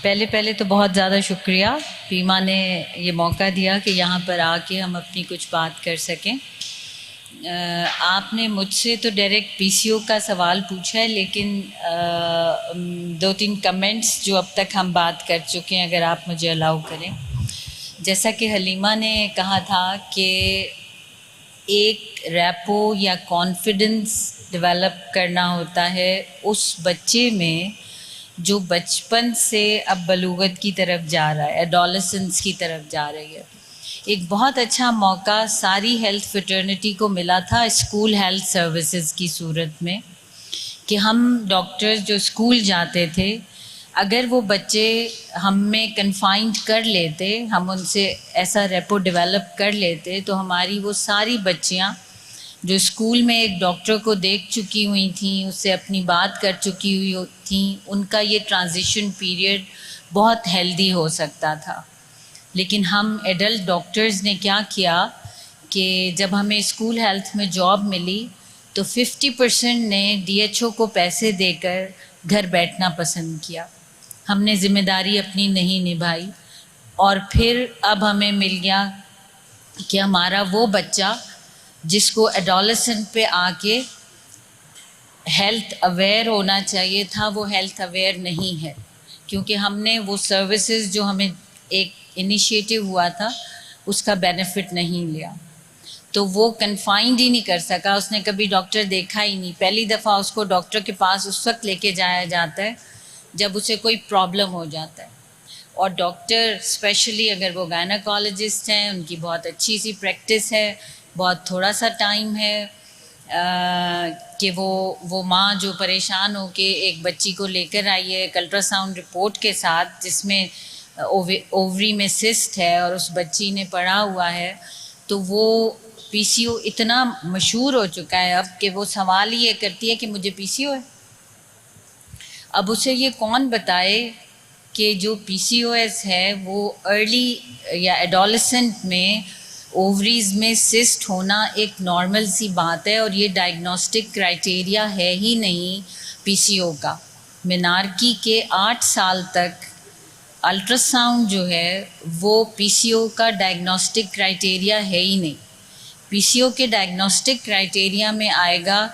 پہلے تو بہت زیادہ شکریہ پیما نے یہ موقع دیا کہ یہاں پر آ کے ہم اپنی کچھ بات کر سکیں. آپ نے مجھ سے تو ڈائریکٹ پی سی او کا سوال پوچھا ہے, لیکن 2-3 کمنٹس جو اب تک ہم بات کر چکے ہیں اگر آپ مجھے الاؤ کریں. جیسا کہ حلیمہ نے کہا تھا کہ ایک ریپو یا کانفیڈنس ڈیولپ کرنا ہوتا ہے اس بچے میں جو بچپن سے اب بلوغت کی طرف جا رہا ہے, ایڈولسنس کی طرف جا رہی ہے. ایک بہت اچھا موقع ساری ہیلتھ فیٹرنٹی کو ملا تھا اسکول ہیلتھ سروسز کی صورت میں, کہ ہم ڈاکٹرز جو اسکول جاتے تھے اگر وہ بچے ہم میں کنفائنڈ کر لیتے, ہم ان سے ایسا ریپو ڈیولپ کر لیتے, تو ہماری وہ ساری بچیاں جو اسکول میں ایک ڈاکٹر کو دیکھ چکی ہوئی تھیں, اس سے اپنی بات کر چکی ہوئی تھیں, ان کا یہ ٹرانزیشن پیریڈ بہت ہیلدی ہو سکتا تھا. لیکن ہم ایڈلٹ ڈاکٹرز نے کیا کیا کہ جب ہمیں اسکول ہیلتھ میں جاب ملی تو 50% نے DHO کو پیسے دے کر گھر بیٹھنا پسند کیا. ہم نے ذمہ داری اپنی نہیں نبھائی. اور پھر اب ہمیں مل گیا کہ ہمارا وہ بچہ جس کو ایڈولسنٹ پہ آ کے ہیلتھ اویئر ہونا چاہیے تھا وہ ہیلتھ اویئر نہیں ہے، کیونکہ ہم نے وہ سروسز جو ہمیں ایک انیشیٹو ہوا تھا اس کا بینیفٹ نہیں لیا. تو وہ کنفائنڈ ہی نہیں کر سکا، اس نے کبھی ڈاکٹر دیکھا ہی نہیں. پہلی دفعہ اس کو ڈاکٹر کے پاس اس وقت لے کے جایا جاتا ہے جب اسے کوئی پرابلم ہو جاتا ہے. اور ڈاکٹر اسپیشلی اگر وہ گائنیکالوجسٹ ہیں ان کی بہت اچھی سی پریکٹس ہے، بہت تھوڑا سا ٹائم ہے کہ وہ ماں جو پریشان ہو کے ایک بچی کو لے کر آئی ہے ایک الٹرا ساؤنڈ رپورٹ کے ساتھ جس میں اووری میں سسٹ ہے اور اس بچی نے پڑا ہوا ہے، تو وہ PCO اتنا مشہور ہو چکا ہے اب کہ وہ سوال ہی یہ کرتی ہے کہ مجھے PCO ہے. اب اسے یہ کون بتائے کہ جو PCOS ہے وہ ارلی یا ایڈولسنٹ میں اووریز میں سسٹ ہونا ایک نارمل سی بات ہے، اور یہ ڈائگنوسٹک کرائٹیریا ہے ہی نہیں PCO کا. مینارکی کے 8 سال تک الٹرا ساؤنڈ جو ہے وہ PCO کا ڈائگنوسٹک کرائٹیریا ہے ہی نہیں. PCO کے ڈائگنوسٹک کرائٹیریا میں آئے گا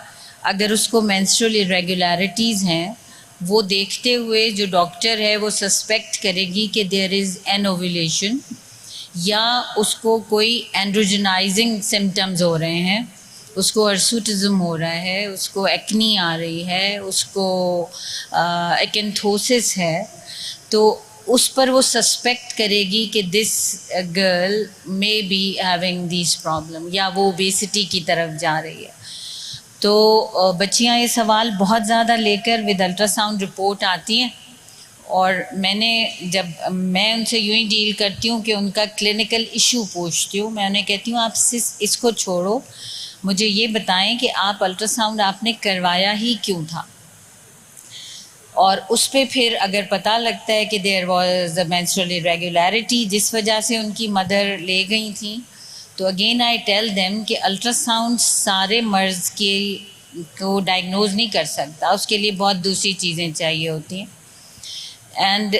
اگر اس کو مینسٹرل irregularities ہیں، وہ دیکھتے ہوئے جو ڈاکٹر ہے وہ سسپیکٹ کرے گی کہ دیر از این اوویلیشن، یا اس کو کوئی اینڈروجنائزنگ سمٹمز ہو رہے ہیں، اس کو ہرسوٹزم ہو رہا ہے، اس کو ایکنی آ رہی ہے، اس کو ایکنتھوسس ہے، تو اس پر وہ سسپیکٹ کرے گی کہ this girl may be having these problem, یا وہ اوبیسٹی کی طرف جا رہی ہے. تو بچیاں یہ سوال بہت زیادہ لے کر ود الٹرا ساؤنڈ رپورٹ آتی ہیں، اور جب میں ان سے یوں ہی ڈیل کرتی ہوں کہ ان کا کلینکل ایشو پوچھتی ہوں، میں انہیں کہتی ہوں آپ اس کو چھوڑو، مجھے یہ بتائیں کہ آپ الٹرا ساؤنڈ آپ نے کروایا ہی کیوں تھا. اور اس پہ پھر اگر پتہ لگتا ہے کہ there was a menstrual irregularity جس وجہ سے ان کی مدر لے گئی تھیں، تو اگین آئی ٹیل دیم کہ الٹرا ساؤنڈ سارے مرض کو ڈائگنوز نہیں کر سکتا، اس کے لیے بہت دوسری چیزیں چاہیے ہوتی ہیں. اینڈ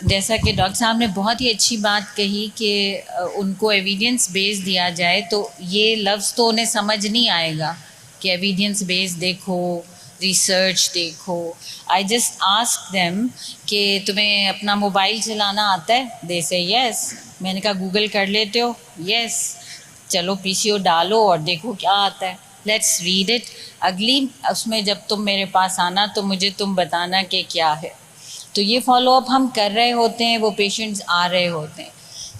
جیسا کہ ڈاکٹر صاحب نے بہت ہی اچھی بات کہی کہ ان کو ایویڈینس بیس دیا جائے، تو یہ لفظ تو انہیں سمجھ نہیں آئے گا کہ ایویڈینس بیس دیکھو، ریسرچ دیکھو. آئی جسٹ آسک دیم کہ تمہیں اپنا موبائل چلانا آتا ہے؟ دے سے یس. میں نے کہا گوگل کر لیتے ہو؟ یس. چلو PCO ڈالو اور دیکھو کیا آتا ہے، لیٹس ریڈ اٹ. اگلی اس میں جب تم میرے پاس آنا تو مجھے تم بتانا کہ کیا ہے. تو یہ فالو اپ ہم کر رہے ہوتے ہیں، وہ پیشنٹس آ رہے ہوتے ہیں،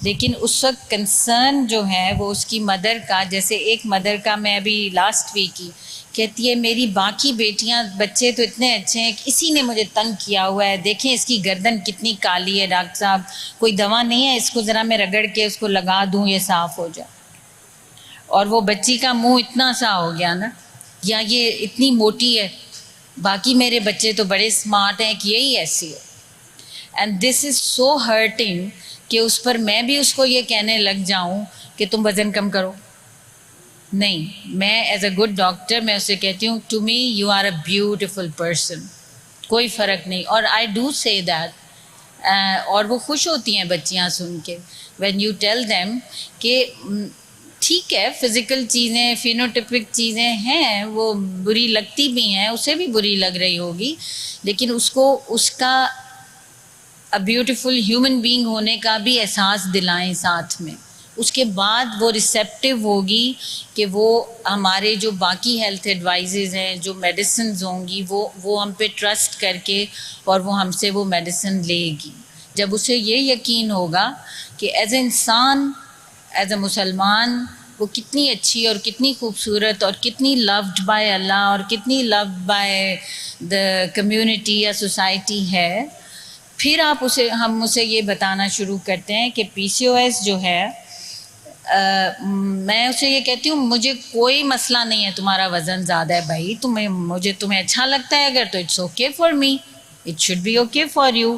لیکن اس وقت کنسرن جو ہے وہ اس کی مدر کا، جیسے ایک مدر کا میں ابھی لاسٹ ویک کی کہتی ہے میری باقی بیٹیاں بچے تو اتنے اچھے ہیں، اسی نے مجھے تنگ کیا ہوا ہے، دیکھیں اس کی گردن کتنی کالی ہے ڈاکٹر صاحب، کوئی دوا نہیں ہے اس کو ذرا میں رگڑ کے اس کو لگا دوں یہ صاف ہو جائے. اور وہ بچی کا منہ اتنا سا ہو گیا نا، یا یہ اتنی موٹی ہے، باقی میرے بچے تو بڑے اسمارٹ ہیں کہ یہی ایسی ہے. And this is so hurting کہ اس پر میں بھی اس کو یہ کہنے لگ جاؤں کہ تم وزن کم کرو. نہیں، میں ایز اے گڈ ڈاکٹر میں اسے کہتی ہوں to me you are a beautiful person, کوئی فرق نہیں. اور آئی ڈو سے دیٹ، اور وہ خوش ہوتی ہیں بچیاں سن کے وین یو ٹیل دیم کہ ٹھیک ہے فزیکل چیزیں، فینوٹیپک چیزیں ہیں، وہ بری لگتی بھی ہیں، اسے بھی بری لگ رہی ہوگی، لیکن اس کو اس کا بیوٹیفل ہیومن بینگ ہونے کا بھی احساس دلائیں ساتھ میں. اس کے بعد وہ ریسیپٹیو ہوگی کہ وہ ہمارے جو باقی ہیلتھ ایڈوائزز ہیں، جو میڈیسنز ہوں گی، وہ ہم پہ ٹرسٹ کر کے اور وہ ہم سے وہ میڈیسن لے گی. جب اسے یہ یقین ہوگا کہ ایز اے انسان، ایز اے مسلمان وہ کتنی اچھی اور کتنی خوبصورت اور کتنی لوڈ بائی اللہ اور کتنی لوڈ بائی دا کمیونٹی یا سوسائٹی ہے، پھر ہم اسے یہ بتانا شروع کرتے ہیں کہ PCOS جو ہے، میں اسے یہ کہتی ہوں مجھے کوئی مسئلہ نہیں ہے تمہارا وزن زیادہ ہے بھائی، تمہیں اچھا لگتا ہے اگر تو it's okay for me, It should be okay for you.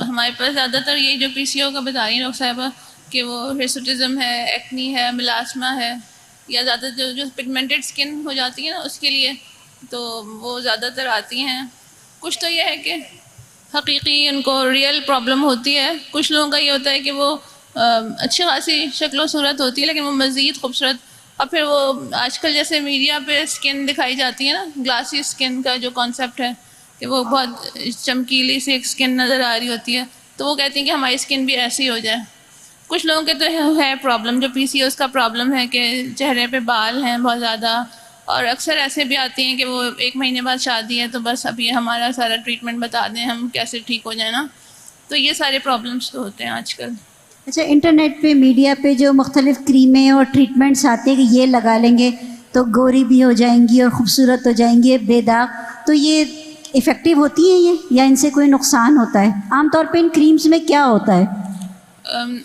ہمارے پاس زیادہ تر یہ جو پی سی او کا بتا رہی ہیں ڈاکٹر صاحبہ کہ وہ ہرسوٹزم ہے, ایکنی ہے, ملاسما ہے, یا زیادہ جو پگمنٹڈ اسکن ہو جاتی ہے نا اس کے لیے, تو وہ زیادہ تر آتی ہیں. کچھ تو یہ ہے کہ حقیقی ان کو ریئل پرابلم ہوتی ہے. کچھ لوگوں کا یہ ہوتا ہے کہ وہ اچھی خاصی شکل و صورت ہوتی ہے لیکن وہ مزید خوبصورت, اور پھر وہ آج کل جیسے میڈیا پہ اسکن دکھائی جاتی ہے نا, گلاسy اسکن کا جو کانسیپٹ ہے کہ وہ بہت چمکیلی سی ایک اسکن نظر آ رہی ہوتی ہے, تو وہ کہتی ہیں کہ ہماری اسکن بھی ایسی ہو جائے. کچھ لوگوں کے تو ہے پرابلم, جو پی سی اوز کا پرابلم ہے کہ چہرے پہ بال ہیں بہت زیادہ, اور اکثر ایسے بھی آتی ہیں کہ وہ 1 مہینے بعد شادی ہے تو بس ابھی ہمارا سارا ٹریٹمنٹ بتا دیں ہم کیسے ٹھیک ہو جائیں نا. تو یہ سارے پرابلمس تو ہوتے ہیں آج کل. اچھا, انٹرنیٹ پہ میڈیا پہ جو مختلف کریمیں اور ٹریٹمنٹس آتے ہیں کہ یہ لگا لیں گے تو گوری بھی ہو جائیں گی اور خوبصورت ہو جائیں گے بے داغ, تو یہ افیکٹیو ہوتی ہیں یہ, یا ان سے کوئی نقصان ہوتا ہے؟ عام طور پہ ان کریمز میں کیا ہوتا ہے؟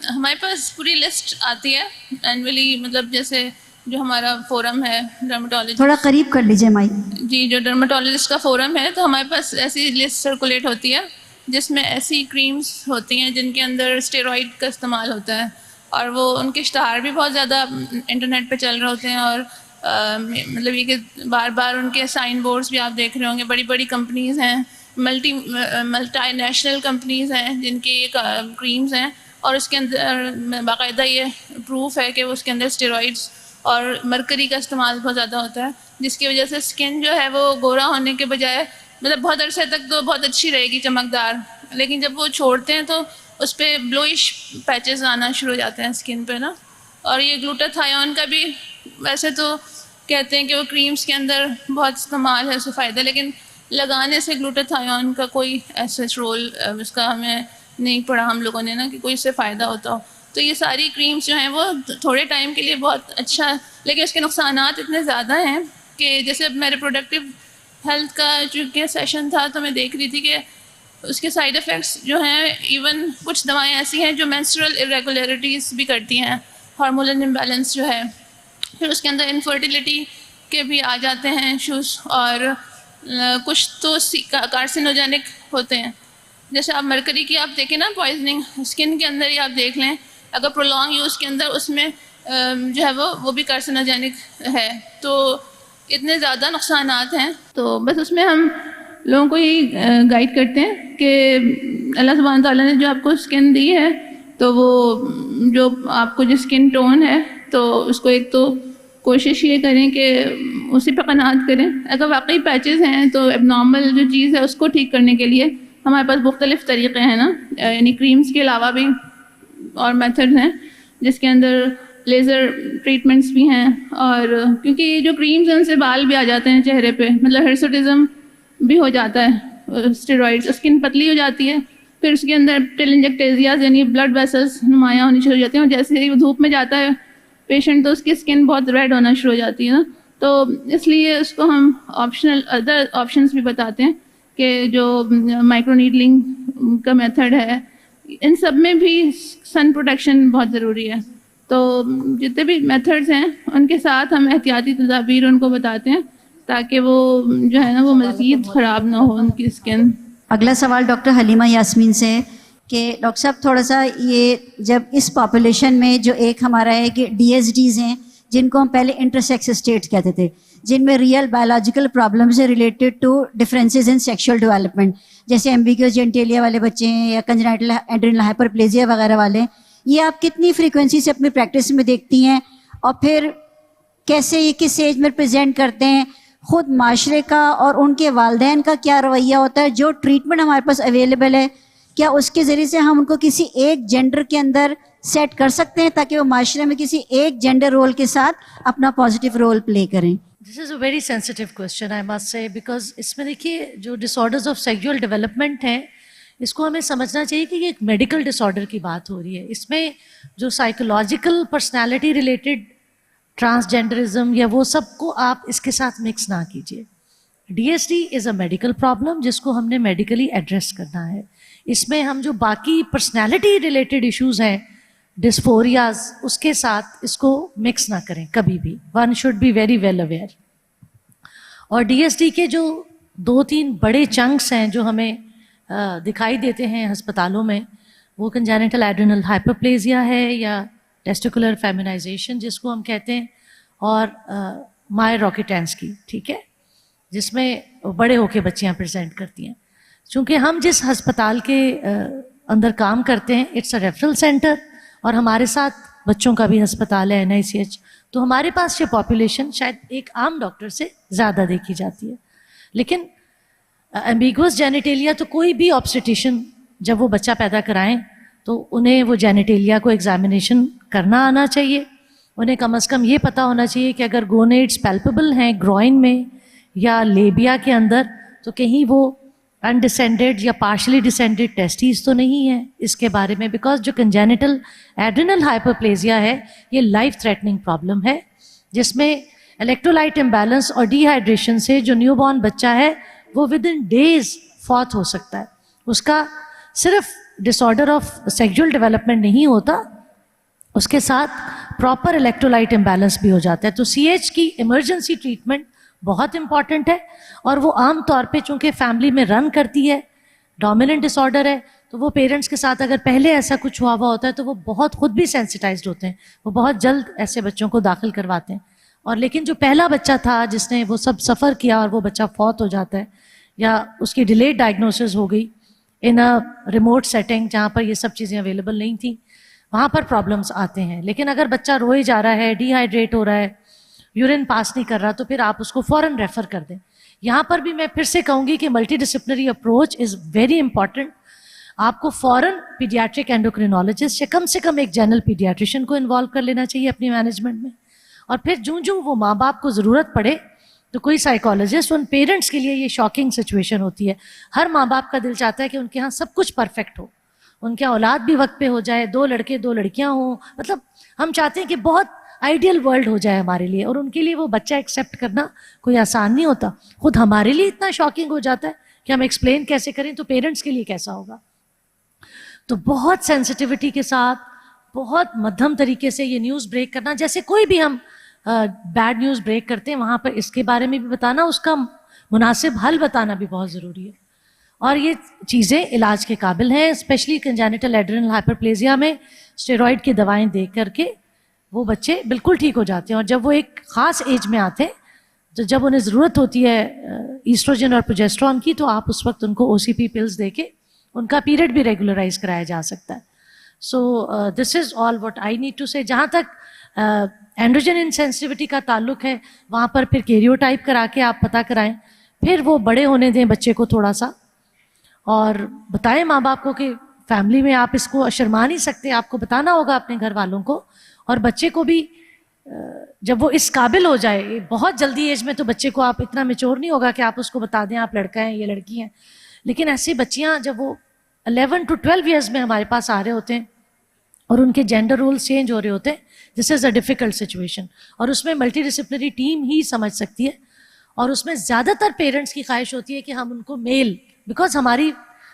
ہمارے پاس پوری لسٹ آتی ہے اینولی, مطلب جیسے جو ہمارا فورم ہے ڈرماٹولوجی, تھوڑا قریب کر لیجیے مائک. جی, جو ڈرماٹولوجسٹ کا فورم ہے تو ہمارے پاس ایسی لسٹ سرکولیٹ ہوتی ہے جس میں ایسی کریمز ہوتی ہیں جن کے اندر اسٹیرائڈ کا استعمال ہوتا ہے, اور وہ ان کے اشتہار بھی بہت زیادہ انٹرنیٹ پہ چل رہے ہوتے ہیں, اور مطلب یہ کہ بار بار ان کے سائن بورڈز بھی آپ دیکھ رہے ہوں گے. بڑی بڑی کمپنیز ہیں, ملٹی نیشنل کمپنیز ہیں جن کی کریمز ہیں, اور اس کے اندر باقاعدہ یہ پروف ہے کہ اس کے اندر اسٹیرائڈس اور مرکری کا استعمال بہت زیادہ ہوتا ہے, جس کی وجہ سے اسکن جو ہے وہ گورا ہونے کے بجائے مطلب بہت عرصے تک تو بہت اچھی رہے گی, چمکدار, لیکن جب وہ چھوڑتے ہیں تو اس پہ بلوئش پیچز آنا شروع ہو جاتے ہیں اسکن پہ نا. اور یہ گلوٹاتھیون کا بھی ویسے تو کہتے ہیں کہ وہ کریمز کے اندر بہت استعمال ہے, اس سے فائدہ, لیکن لگانے سے گلوٹاتھیون کا کوئی ایسا رول اس کا ہمیں نہیں پڑھا ہم لوگوں نے نا کہ کوئی اس سے فائدہ ہوتا ہو. تو یہ ساری کریمز جو ہیں وہ تھوڑے ٹائم کے لیے بہت اچھا, لیکن اس کے نقصانات اتنے زیادہ ہیں کہ جیسے اب میں ریپروڈکٹیو ہیلتھ کا چونکہ سیشن تھا تو میں دیکھ رہی تھی کہ اس کے سائیڈ افیکٹس جو ہیں, ایون کچھ دوائیں ایسی ہیں جو مینسٹرل ارریگولیرٹیز بھی کرتی ہیں, ہارمونل امبیلنس جو ہے, پھر اس کے اندر انفرٹیلیٹی کے بھی آ جاتے ہیں ایشوز, اور کچھ تو کارسینوجینک ہوتے ہیں. جیسے آپ مرکری کی آپ دیکھیں نا پوائزننگ اسکن کے اندر ہی آپ دیکھ لیں, اگر پرولونگ یوز کے اندر اس میں جو ہے وہ بھی کارسینوجینک ہے, تو اتنے زیادہ نقصانات ہیں. تو بس اس میں ہم لوگوں کو یہ گائیڈ کرتے ہیں کہ اللہ سبحانہ تعالیٰ نے جو آپ کو اسکن دی ہے تو وہ جو آپ کو جو اسکن ٹون ہے تو اس کو ایک تو کوشش یہ کریں کہ اسی پہ قناعت کریں. اگر واقعی پیچز ہیں تو اب نارمل جو چیز ہے اس کو ٹھیک کرنے کے لیے ہمارے پاس مختلف طریقے ہیں نا, یعنی کریمز کے علاوہ بھی اور میتھڈ ہیں جس کے اندر لیزر ٹریٹمنٹس بھی ہیں, اور کیونکہ یہ جو کریمز ہیں ان سے بال بھی آ جاتے ہیں چہرے پہ, مطلب ہرسوٹزم بھی ہو جاتا ہے, اسٹیرائڈس, اسکن پتلی ہو جاتی ہے, پھر اس کے اندر ٹیلنجیکٹیزیاز یعنی بلڈ ویسلس نمایاں ہونی شروع ہو جاتی ہیں, اور جیسے ہی وہ دھوپ میں جاتا ہے پیشنٹ تو اس کی اسکن بہت ریڈ ہونا شروع ہو جاتی ہے نا. تو اس لیے اس کو ہم ادر آپشنس بھی بتاتے ہیں کہ جو مائکرو نیڈلنگ کا میتھڈ ہے, ان سب میں بھی سن پروٹیکشن بہت ضروری ہے. تو جتنے بھی میتھڈز ہیں ان کے ساتھ ہم احتیاطی تدابیر ان کو بتاتے ہیں تاکہ وہ جو ہے نا وہ مزید خراب نہ ہو ان کی اسکن. اگلا سوال ڈاکٹر حلیمہ یاسمین سے ہے کہ ڈاکٹر صاحب تھوڑا سا یہ جب اس پاپولیشن میں جو ایک ہمارا ہے کہ ڈی ایس ڈیز ہیں جن کو ہم پہلے انٹرسیکس اسٹیٹس کہتے تھے, جن میں ریئل بایولوجیکل پرابلمز ہیں related to differences in sexual development, جیسے ایمبیگیوس جینٹیلیا والے بچے ہیں یا کنجنائٹل ایڈرینل ہائپرپلیزیا وغیرہ والے, یہ آپ کتنی فریکوینسی سے اپنی پریکٹس میں دیکھتی ہیں, اور پھر کیسے یہ کس ایج میں پریزنٹ کرتے ہیں؟ خود معاشرے کا اور ان کے والدین کا کیا رویہ ہوتا ہے؟ جو ٹریٹمنٹ ہمارے پاس اویلیبل ہے کیا اس کے ذریعے سے ہم ان کو کسی ایک جینڈر کے اندر سیٹ کر سکتے ہیں تاکہ وہ معاشرے میں کسی ایک جینڈر رول کے ساتھ اپنا پازیٹیو رول پلے کریں؟ This is a very sensitive question I must say, because اس میں دیکھیے جو disorders of sexual development ہیں اس کو ہمیں سمجھنا چاہیے کہ یہ ایک میڈیکل ڈس آرڈر کی بات ہو رہی ہے. اس میں جو سائیکولوجیکل پرسنالٹی ریلیٹڈ ٹرانسجینڈرزم یا وہ سب کو آپ اس کے ساتھ مکس نہ کیجیے. D S D is a medical problem جس کو ہم نے میڈیکلی ایڈریس کرنا ہے. اس میں ہم جو باقی پرسنالٹی ریلیٹڈ ایشوز ہیں, ڈسفوریاز, اس کے ساتھ اس کو مکس نہ کریں کبھی بھی. One should be very well aware. اور ڈی ایس ڈی کے جو 2-3 بڑے چنکس ہیں جو ہمیں دکھائی دیتے ہیں ہسپتالوں میں وہ کنجینٹل ایڈرینل ہائپرپلیزیا ہے یا ٹیسٹیکولر فیمنائزیشن جس کو ہم کہتے ہیں, اور مائر راکیٹینس کی, ٹھیک ہے, جس میں بڑے ہو کے بچیاں پریزنٹ کرتی ہیں. چونکہ ہم جس ہسپتال کے اندر کام کرتے ہیں اٹس اے ریفرل سینٹر, اور ہمارے ساتھ بچوں کا بھی ہسپتال ہے NICH, تو ہمارے پاس یہ پاپولیشن شاید ایک عام ڈاکٹر سے زیادہ دیکھی جاتی ہے. لیکن ایمبیگوس جینیٹیلیا تو کوئی بھی آبسٹیشن جب وہ بچہ پیدا کرائیں تو انہیں وہ جینیٹیلیا کو ایگزامینیشن کرنا آنا چاہیے. انہیں کم از کم یہ پتہ ہونا چاہیے کہ اگر گونیڈس پیلپیبل ہیں گروئن میں یا لیبیا کے اندر تو کہیں وہ انڈسینڈیڈ یا پارشلی ڈسینڈیڈ ٹیسٹیز تو نہیں ہیں اس کے بارے میں, بیکاز جو کنجینٹل ایڈرینل ہائپرپلیزیا ہے یہ لائف تھریٹننگ پرابلم ہے جس میں الیکٹرولائٹ امبیلنس اور ڈی ہائیڈریشن سے جو نیو بورن بچہ ہے وہ ود ان ڈیز فوت ہو سکتا ہے. اس کا صرف ڈس آرڈر آف سیکجول ڈیولپمنٹ نہیں ہوتا, اس کے ساتھ پراپر الیکٹرولائٹ امبیلنس بھی ہو جاتا ہے. تو CH کی ایمرجنسی ٹریٹمنٹ بہت امپورٹنٹ ہے, اور وہ عام طور پہ چونکہ فیملی میں رن کرتی ہے, ڈومیننٹ ڈس آرڈر ہے, تو وہ پیرنٹس کے ساتھ اگر پہلے ایسا کچھ ہوا ہوتا ہے تو وہ بہت خود بھی سینسٹائزڈ ہوتے ہیں, وہ بہت جلد ایسے بچوں کو داخل کرواتے ہیں. اور لیکن جو پہلا بچہ تھا جس نے وہ سب سفر کیا اور وہ بچہ فوت ہو جاتا ہے یا اس کی ڈیلیڈ ڈائگنوسس ہو گئی ان اے ریموٹ سیٹنگ جہاں پر یہ سب چیزیں اویلیبل نہیں تھیں, وہاں پر پرابلمس آتے ہیں. لیکن اگر بچہ روئے جا رہا ہے, ڈی ہائیڈریٹ ہو رہا ہے, یورین پاس نہیں کر رہا, تو پھر آپ اس کو فوراً ریفر کر دیں. یہاں پر بھی میں پھر سے کہوں گی کہ multi disciplinary approach is very important. آپ کو فوراً پیڈیاٹرک اینڈوکرینالوجسٹ یا کم سے کم ایک جنرل پیڈیاٹریشین کو انوالو کر لینا چاہیے اپنی مینجمنٹ میں, اور پھر جوں وہ ماں باپ کو ضرورت پڑے تو کوئی سائیکالوجسٹ. ان پیرنٹس کے لیے یہ شاکنگ سچویشن ہوتی ہے, ہر ماں باپ کا دل چاہتا ہے کہ ان کے ہاں سب کچھ پرفیکٹ ہو, ان کے اولاد بھی وقت پہ ہو جائے, 2 لڑکے 2 لڑکیاں ہوں, مطلب ہم چاہتے ہیں کہ بہت آئیڈیل ورلڈ ہو جائے ہمارے لیے, اور ان کے لیے وہ بچہ ایکسیپٹ کرنا کوئی آسان نہیں ہوتا. خود ہمارے لیے اتنا شاکنگ ہو جاتا ہے کہ ہم ایکسپلین کیسے کریں, تو پیرنٹس کے لیے کیسا ہوگا. تو بہت سینسٹیوٹی کے ساتھ, بہت مدھم طریقے سے یہ نیوز بریک کرنا, جیسے کوئی بھی ہم بیڈ نیوز بریک کرتے ہیں وہاں پر اس کے بارے میں بھی بتانا, اس کا مناسب حل بتانا بھی بہت ضروری ہے. اور یہ چیزیں علاج کے قابل ہیں, اسپیشلی کنجینٹل ایڈرینل ہائپرپلیزیا میں اسٹیرائڈ کی دوائیں دے کر کے وہ بچے بالکل ٹھیک ہو جاتے ہیں. اور جب وہ ایک خاص ایج میں آتے ہیں تو جب انہیں ضرورت ہوتی ہے ایسٹروجن اور پروجیسٹرون کی, تو آپ اس وقت ان کو OCP پلز دے کے ان کا پیریڈ بھی ریگولرائز کرایا جا سکتا ہے. So this is all what I need to say. جہاں تک اینڈروجن انسینسٹیوٹی کا تعلق ہے وہاں پر پھر کیریوٹائپ کرا کے آپ پتہ کرائیں, پھر وہ بڑے ہونے دیں بچے کو تھوڑا سا, اور بتائیں ماں باپ کو کہ فیملی میں آپ اس کو شرما نہیں سکتے, آپ کو بتانا ہوگا اپنے گھر والوں کو. اور بچے کو بھی جب وہ اس قابل ہو جائے, بہت جلدی ایج میں تو بچے کو آپ اتنا میچور نہیں ہوگا کہ آپ اس کو بتا دیں آپ لڑکا ہیں یا لڑکی ہیں, لیکن ایسی بچیاں جب وہ 11 to 12 ایئرز میں ہمارے پاس آ رہے ہوتے ہیں اور ان کے جینڈر رولز چینج ہو رہے ہوتے ہیں, دس از اے ڈیفیکلٹ سچویشن. اور اس میں ملٹی ڈسپلنری ٹیم ہی سمجھ سکتی ہے, اور اس میں زیادہ تر پیرنٹس کی خواہش ہوتی ہے کہ ہم ان کو میل, بیکاز ہماری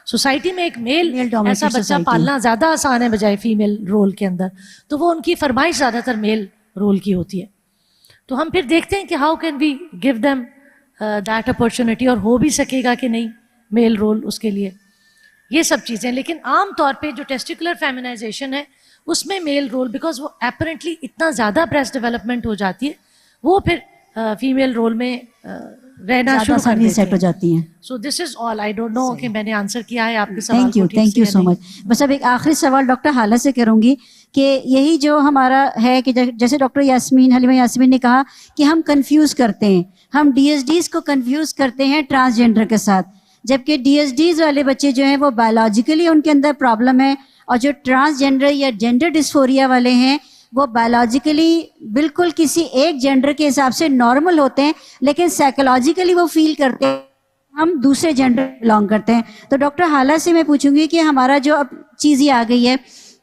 سوسائٹی میں ایک میل ایسا بچہ پالنا زیادہ آسان ہے بجائے فیمیل رول کے اندر, تو وہ ان کی فرمائش زیادہ تر میل رول کی ہوتی ہے. تو ہم پھر دیکھتے ہیں کہ how can we give them that opportunity, اور ہو بھی سکے گا کہ نہیں میل رول اس کے لیے, یہ سب چیزیں. لیکن عام طور پہ جو ٹیسٹیکولر فیمنائزیشن ہے اس میں میل رول, بیکاز وہ اپیرنٹلی اتنا زیادہ بریسٹ ڈیولپمنٹ ہو جاتی ہے, وہ پھر فیمیل رول میں رہنا شروع کر دیتی سیٹ ہو جاتی ہیں. سو this is all. I don't know کہ میں نے آنسر کیا ہے آپ کے سوال کو. تھینک یو سو مچ. بس اب ایک آخری سوال ڈاکٹر حالہ سے کروں گی کہ یہی جو ہمارا ہے کہ جیسے ڈاکٹر حلیمہ یاسمین نے کہا کہ ہم کنفیوز کرتے ہیں, ہم DSDs کو کنفیوز کرتے ہیں ٹرانسجینڈر کے ساتھ, جبکہ DSDs والے بچے جو ہیں وہ بایولوجیکلی ان کے اندر پرابلم ہے, اور جو ٹرانسجینڈر یا جینڈر ڈسفوریا والے ہیں وہ بایولوجیکلی بالکل کسی ایک جینڈر کے حساب سے نارمل ہوتے ہیں, لیکن سائیکولوجیکلی وہ فیل کرتے ہیں ہم دوسرے جینڈر بلانگ کرتے ہیں. تو ڈاکٹر حالہ سے میں پوچھوں گی کہ ہمارا جو اب چیز یہ آ گئی ہے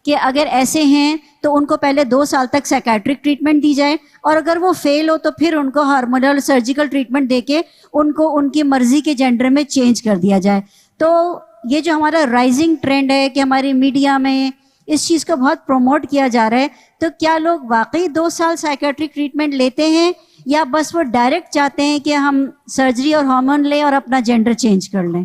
کہ اگر ایسے ہیں تو ان کو پہلے 2 سال تک سائیکیٹرک ٹریٹمنٹ دی جائے, اور اگر وہ فیل ہو تو پھر ان کو ہارمونل سرجیکل ٹریٹمنٹ دے کے ان کو ان کی مرضی کے جینڈر میں چینج کر دیا جائے. تو یہ جو ہمارا رائزنگ ٹرینڈ ہے کہ ہماری میڈیا میں اس چیز کو بہت پروموٹ کیا جا رہا ہے, تو کیا لوگ واقعی 2 سال سائیکیٹرک ٹریٹمنٹ لیتے ہیں یا بس وہ ڈائریکٹ چاہتے ہیں کہ ہم سرجری اور ہارمون لیں اور اپنا جینڈر چینج کر لیں؟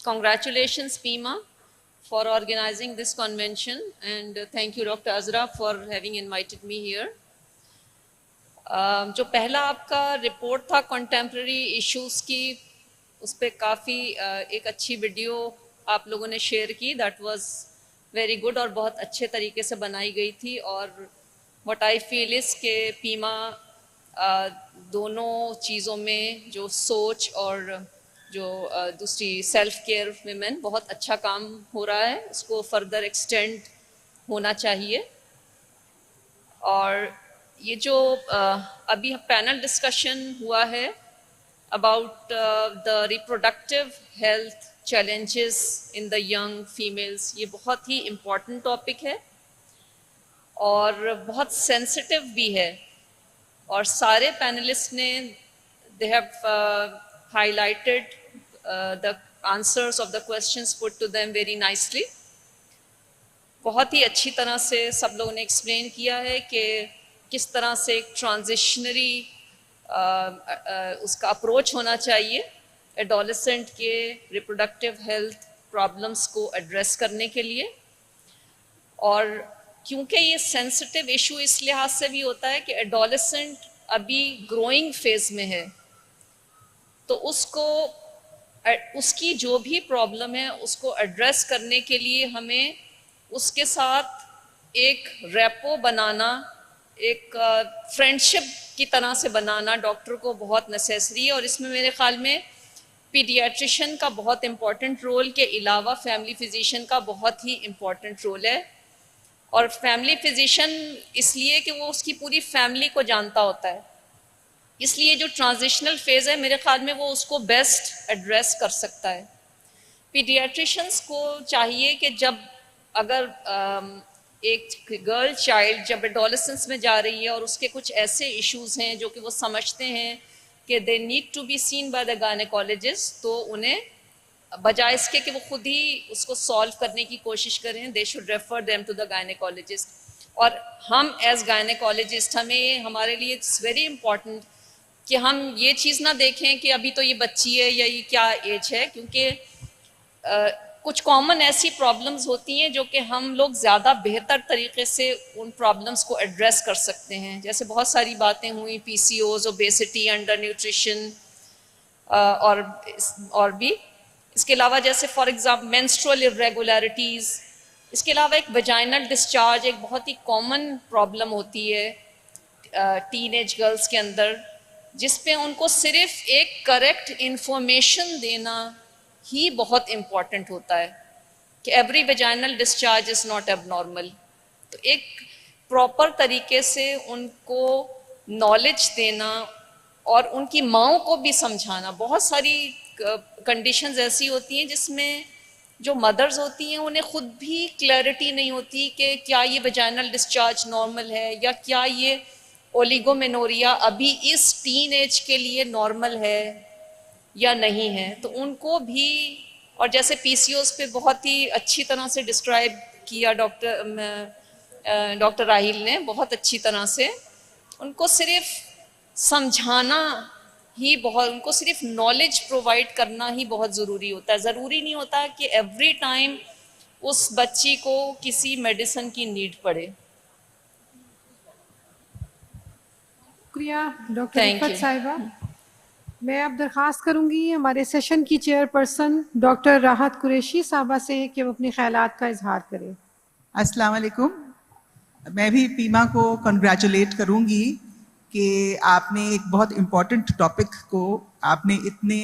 Congratulations, Pima, for organizing this convention, and thank you Dr. Azra for having invited me here. جو پہلا آپ کا رپورٹ تھا کنٹمپرری ایشوز کی، اس پہ کافی ایک اچھی ویڈیو آپ لوگوں نے شیئر کی. دیٹ واز ویری گڈ اور بہت اچھے طریقے سے بنائی گئی تھی. اور واٹ آئی فیل از کہ پیما دونوں چیزوں میں جو سوچ اور جو دوسری سیلف کیئر ویمن بہت اچھا کام ہو رہا ہے، اس کو فردر ایکسٹینڈ ہونا چاہیے. اور یہ جو ابھی پینل ڈسکشن ہوا ہے about the reproductive health challenges in the young females, یہ بہت ہی امپورٹنٹ ٹاپک ہے اور بہت سینسٹیو بھی ہے. اور سارے پینلسٹ نے they have high lighted the answers of the questions put to them very nicely. بہت ہی اچھی طرح سے سب لوگوں نے ایکسپلین کیا ہے کہ کس طرح سے ایک ٹرانزیشنری اس کا اپروچ ہونا چاہیے ایڈولسنٹ کے ریپروڈکٹیو ہیلتھ پرابلمس کو ایڈریس کرنے کے لیے. اور کیونکہ یہ سینسٹیو ایشو اس لحاظ سے بھی ہوتا ہے کہ ایڈولسنٹ ابھی گروئنگ فیز میں ہے، تو اس کی جو بھی پرابلم ہے اس کو ایڈریس کرنے کے لیے ہمیں اس کے ساتھ ایک ریپو بنانا، ایک فرینڈشپ کی طرح سے بنانا ڈاکٹر کو بہت نیسیسری ہے. اور اس میں میرے خیال میں پیڈیاٹریشین کا بہت امپورٹنٹ رول کے علاوہ فیملی فزیشین کا بہت ہی امپورٹنٹ رول ہے. اور فیملی فزیشین اس لیے کہ وہ اس کی پوری فیملی کو جانتا ہوتا ہے، اس لیے جو ٹرانزیشنل فیز ہے میرے خیال میں وہ اس کو بیسٹ ایڈریس کر سکتا ہے. پیڈیاٹریشنس کو چاہیے کہ جب اگر ایک گرل چائلڈ جب ایڈولسنس میں جا رہی ہے اور اس کے کچھ ایسے ایشوز ہیں جو کہ وہ سمجھتے ہیں کہ they need to be seen by the gynaecologist, تو انہیں بجائے اس کے کہ وہ خود ہی اس کو سالو کرنے کی کوشش کریں، they should refer them to the gynaecologist. اور ہم ایز گائنیکالوجسٹ ہمارے لیے اٹس ویری امپورٹنٹ کہ ہم یہ چیز نہ دیکھیں کہ ابھی تو یہ بچی ہے یا یہ کیا ایج ہے، کیونکہ کچھ کامن ایسی پرابلمز ہوتی ہیں جو کہ ہم لوگ زیادہ بہتر طریقے سے ان پرابلمز کو ایڈریس کر سکتے ہیں. جیسے بہت ساری باتیں ہوئیں P C O's, obesity, under nutrition اور بھی. اس کے علاوہ جیسے فار ایگزامپل مینسٹرول irregularities، اس کے علاوہ ایک ویجائنل ڈسچارج ایک بہت ہی کامن پرابلم ہوتی ہے ٹین ایج گرلس کے اندر، جس پہ ان کو صرف ایک کریکٹ انفارمیشن دینا ہی بہت امپورٹنٹ ہوتا ہے کہ every vaginal discharge is not abnormal. تو ایک پراپر طریقے سے ان کو نالج دینا اور ان کی ماؤں کو بھی سمجھانا. بہت ساری کنڈیشنز ایسی ہوتی ہیں جس میں جو مدرز ہوتی ہیں انہیں خود بھی کلیئرٹی نہیں ہوتی کہ کیا یہ ویجائنل ڈسچارج نارمل ہے یا کیا یہ اولیگومینوریا ابھی اس ٹین ایج کے لیے نارمل ہے یا نہیں ہے. تو ان کو بھی، اور جیسے پی سی اوز پہ بہت ہی اچھی طرح سے ڈسکرائب کیا ڈاکٹر راہیل نے بہت اچھی طرح سے، ان کو صرف سمجھانا ہی بہت، ان کو صرف نالج پرووائڈ کرنا ہی بہت ضروری ہوتا ہے. ضروری نہیں ہوتا کہ ایوری ٹائم اس بچی کو کسی میڈیسن کی نیڈ پڑے. شکریہ ڈاکٹر رفعت صاحبہ. میں اب درخواست کروں گی ہمارے سیشن کی چیئر پرسن ڈاکٹر راحت قریشی صاحبہ سے کہ وہ اپنے خیالات کا اظہار کریں. السلام علیکم. میں بھی پیما کو کنگریچولیٹ کروں گی کہ آپ نے ایک بہت امپورٹنٹ ٹاپک کو آپ نے اتنے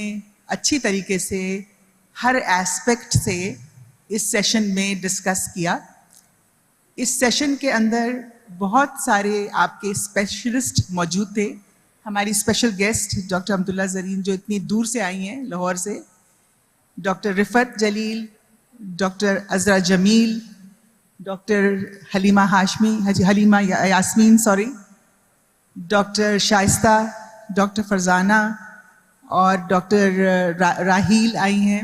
اچھی طریقے سے ہر ایسپیکٹ سے اس سیشن میں ڈسکس کیا. اس سیشن کے اندر بہت سارے آپ کے اسپیشلسٹ موجود تھے. ہماری اسپیشل گیسٹ ڈاکٹر حمداللہ زرین جو اتنی دور سے آئی ہیں لاہور سے، ڈاکٹر رفعت جلیل، ڈاکٹر عذرا جمیل، ڈاکٹر حلیمہ یاسمین ڈاکٹر شائستہ، ڈاکٹر فرزانہ اور ڈاکٹر راہیل آئی ہیں.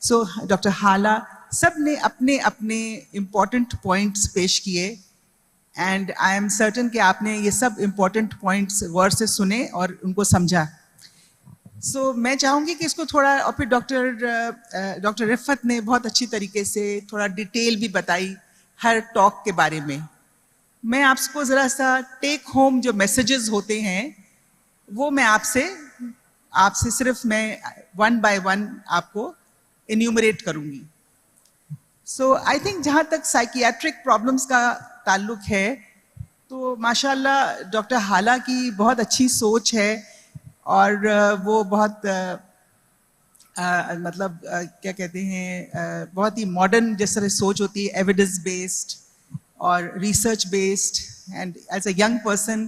سو ڈاکٹر حالہ، سب نے اپنے اپنے امپورٹنٹ پوائنٹس پیش کیے اینڈ آئی ایم سرٹن کہ آپ نے یہ سب امپورٹنٹ پوائنٹس غور سے سنے اور ان کو سمجھا. سو میں چاہوں گی کہ اس کو تھوڑا, اور پھر ڈاکٹر رفت نے بہت اچھی طریقے سے تھوڑا ڈیٹیل بھی بتائی ہر ٹاک کے بارے میں. میں آپ کو ذرا سا ٹیک ہوم جو میسیجز ہوتے ہیں وہ میں آپ سے صرف میں 1 by 1 آپ کو انیومریٹ کروں گی. سو آئی تھنک جہاں تک سائکیاٹرک پرابلمس کا تعلق ہے تو ماشاء اللہ ڈاکٹر حالہ کی بہت اچھی سوچ ہے, اور وہ بہت مطلب کیا کہتے ہیں, بہت ہی ماڈرن جس طرح سوچ ہوتی ہے, ایویڈنس بیسڈ اور research based. And as a young person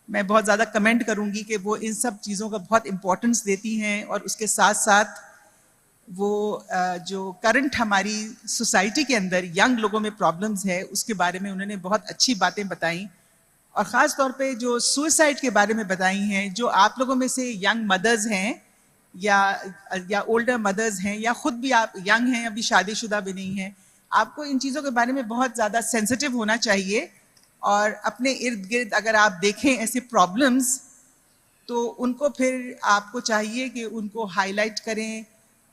میں بہت زیادہ کمنٹ کروں گی کہ وہ ان سب چیزوں کا بہت امپورٹنس دیتی ہیں, اور اس کے ساتھ ساتھ وہ جو کرنٹ ہماری سوسائٹی کے اندر ینگ لوگوں میں پرابلمز ہے اس کے بارے میں انہوں نے بہت اچھی باتیں بتائیں, اور خاص طور پہ جو سوئسائڈ کے بارے میں بتائی ہیں. جو آپ لوگوں میں سے ینگ مدرز ہیں یا اولڈر مدرز ہیں, یا خود بھی آپ ینگ ہیں, ابھی شادی شدہ بھی نہیں ہیں, آپ کو ان چیزوں کے بارے میں بہت زیادہ سینسٹیو ہونا چاہیے. اور اپنے ارد گرد اگر آپ دیکھیں ایسے پرابلمز تو ان کو پھر آپ کو چاہیے کہ ان کو ہائی لائٹ کریں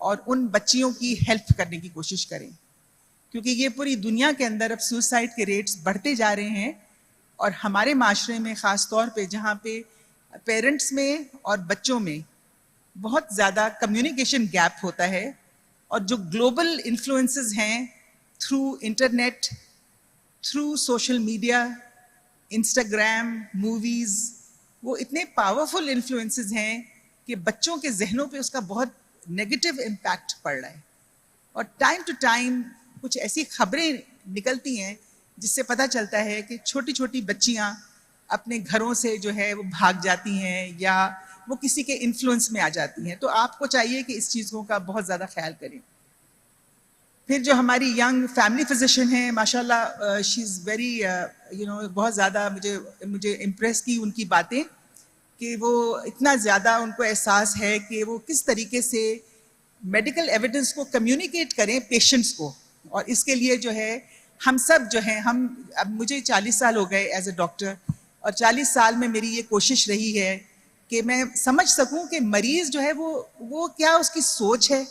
اور ان بچیوں کی ہیلپ کرنے کی کوشش کریں, کیونکہ یہ پوری دنیا کے اندر اب سوسائڈ کے ریٹس بڑھتے جا رہے ہیں. اور ہمارے معاشرے میں خاص طور پہ جہاں پہ پیرنٹس میں اور بچوں میں بہت زیادہ کمیونیکیشن گیپ ہوتا ہے, اور جو گلوبل انفلوئنسز ہیں through internet, through social media, Instagram, movies, وہ اتنے پاورفل انفلوئنسز ہیں کہ بچوں کے ذہنوں پہ اس کا بہت نیگیٹو امپیکٹ پڑ رہا ہے. اور ٹائم ٹو ٹائم کچھ ایسی خبریں نکلتی ہیں جس سے پتہ چلتا ہے کہ چھوٹی چھوٹی بچیاں اپنے گھروں سے جو ہے وہ بھاگ جاتی ہیں یا وہ کسی کے انفلوئنس میں آ جاتی ہیں. تو آپ کو چاہیے کہ اس چیزوں کا بہت زیادہ خیال کریں. پھر جو ہماری ینگ فیملی فزیشین ہیں ماشاء اللہ, شی از ویری بہت زیادہ مجھے امپریس کی ان کی باتیں, کہ وہ اتنا زیادہ ان کو احساس ہے کہ وہ کس طریقے سے میڈیکل ایویڈنس کو کمیونیکیٹ کریں پیشنٹس کو. اور اس کے لیے جو ہے ہم سب جو ہیں, اب مجھے 40 سال ہو گئے ایز اے ڈاکٹر, اور 40 سال میں میری یہ کوشش رہی ہے کہ میں سمجھ سکوں کہ مریض جو ہے وہ کیا اس کی سوچ ہے,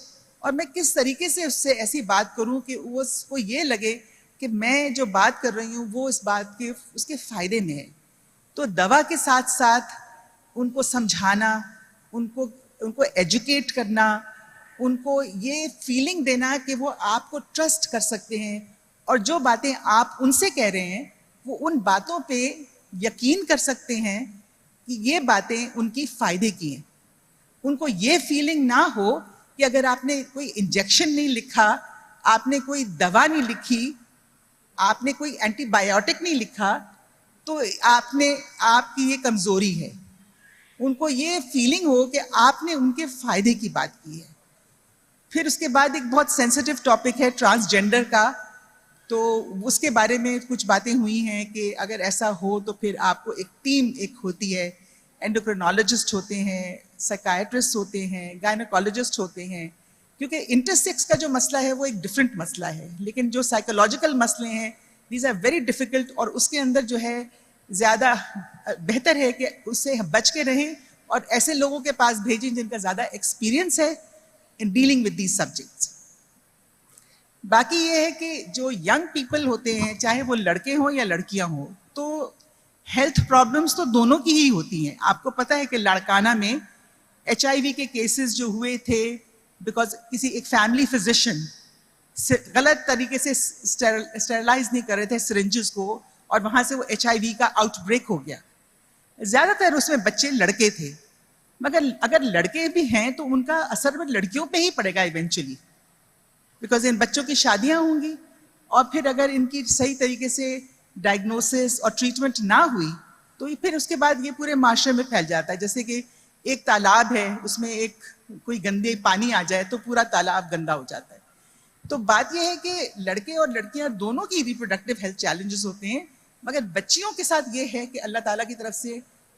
اور میں کس طریقے سے اس سے ایسی بات کروں کہ اس کو یہ لگے کہ میں جو بات کر رہی ہوں وہ اس بات کے اس کے فائدے میں ہے. تو دوا کے ساتھ ساتھ ان کو سمجھانا, ان کو ایجوکیٹ کرنا, ان کو یہ فیلنگ دینا کہ وہ آپ کو ٹرسٹ کر سکتے ہیں, اور جو باتیں آپ ان سے کہہ رہے ہیں وہ ان باتوں پہ یقین کر سکتے ہیں کہ یہ باتیں ان کی فائدے کی ہیں. ان کو یہ فیلنگ نہ ہو کہ اگر آپ نے کوئی انجیکشن نہیں لکھا, آپ نے کوئی دوا نہیں لکھی, آپ نے کوئی اینٹی بایوٹک نہیں لکھا تو آپ کی یہ کمزوری ہے. ان کو یہ فیلنگ ہو کہ آپ نے ان کے فائدے کی بات کی ہے. پھر اس کے بعد ایک بہت سینسٹیو ٹاپک ہے ٹرانسجینڈر کا, تو اس کے بارے میں کچھ باتیں ہوئی ہیں کہ اگر ایسا ہو تو پھر آپ کو ایک ٹیم ہوتی ہے, اینڈوکرینالوجسٹ ہوتے ہیں, سائیکائٹرسٹ ہوتے ہیں, گائنیکالوجسٹ ہوتے ہیں, کیونکہ انٹرسیکس کا جو مسئلہ ہے وہ ایک ڈفرینٹ مسئلہ ہے, لیکن جو سائیکولوجیکل مسئلے ہیں دیز آر ویری ڈیفیکلٹ, اور اس کے اندر جو ہے زیادہ بہتر ہے کہ اس سے بچ کے رہیں اور ایسے لوگوں کے پاس بھیجیں جن کا زیادہ ایکسپیرینس ہے in dealing with these subjects. باقی یہ ہے کہ جو ینگ پیپل ہوتے ہیں, چاہے وہ لڑکے ہوں یا لڑکیاں ہوں, تو ہیلتھ پرابلمس تو دونوں کی ہی ہوتی ہیں. آپ کو پتہ ہے کہ لاڑکانہ میں HIV کے کیسز جو ہوئے تھے بیکاز کسی ایک فیملی فزیشین غلط طریقے سے اسٹیرلائز نہیں کر رہے تھے سرنجز کو, اور وہاں سے وہ HIV کا آؤٹ بریک ہو گیا. زیادہ تر اس میں بچے لڑکے تھے, مگر اگر لڑکے بھی ہیں تو ان کا اثر لڑکیوں پہ ہی پڑے گا ایونچولی, بیکاز ان بچوں کی شادیاں ہوں گی, اور پھر اگر ان کی صحیح طریقے سے ڈائگنوسس اور ٹریٹمنٹ نہ ہوئی تو پھر اس کے بعد یہ پورے معاشرے میں پھیل جاتا ہے. جیسے کہ ایک تالاب ہے, اس میں کوئی گندے پانی آ جائے تو پورا تالاب گندا ہو جاتا ہے. تو بات یہ ہے کہ لڑکے اور لڑکیاں دونوں کی ریپروڈکٹیو ہیلتھ چیلنجز ہوتے ہیں, مگر بچیوں کے ساتھ یہ ہے کہ اللہ تعالیٰ کی طرف سے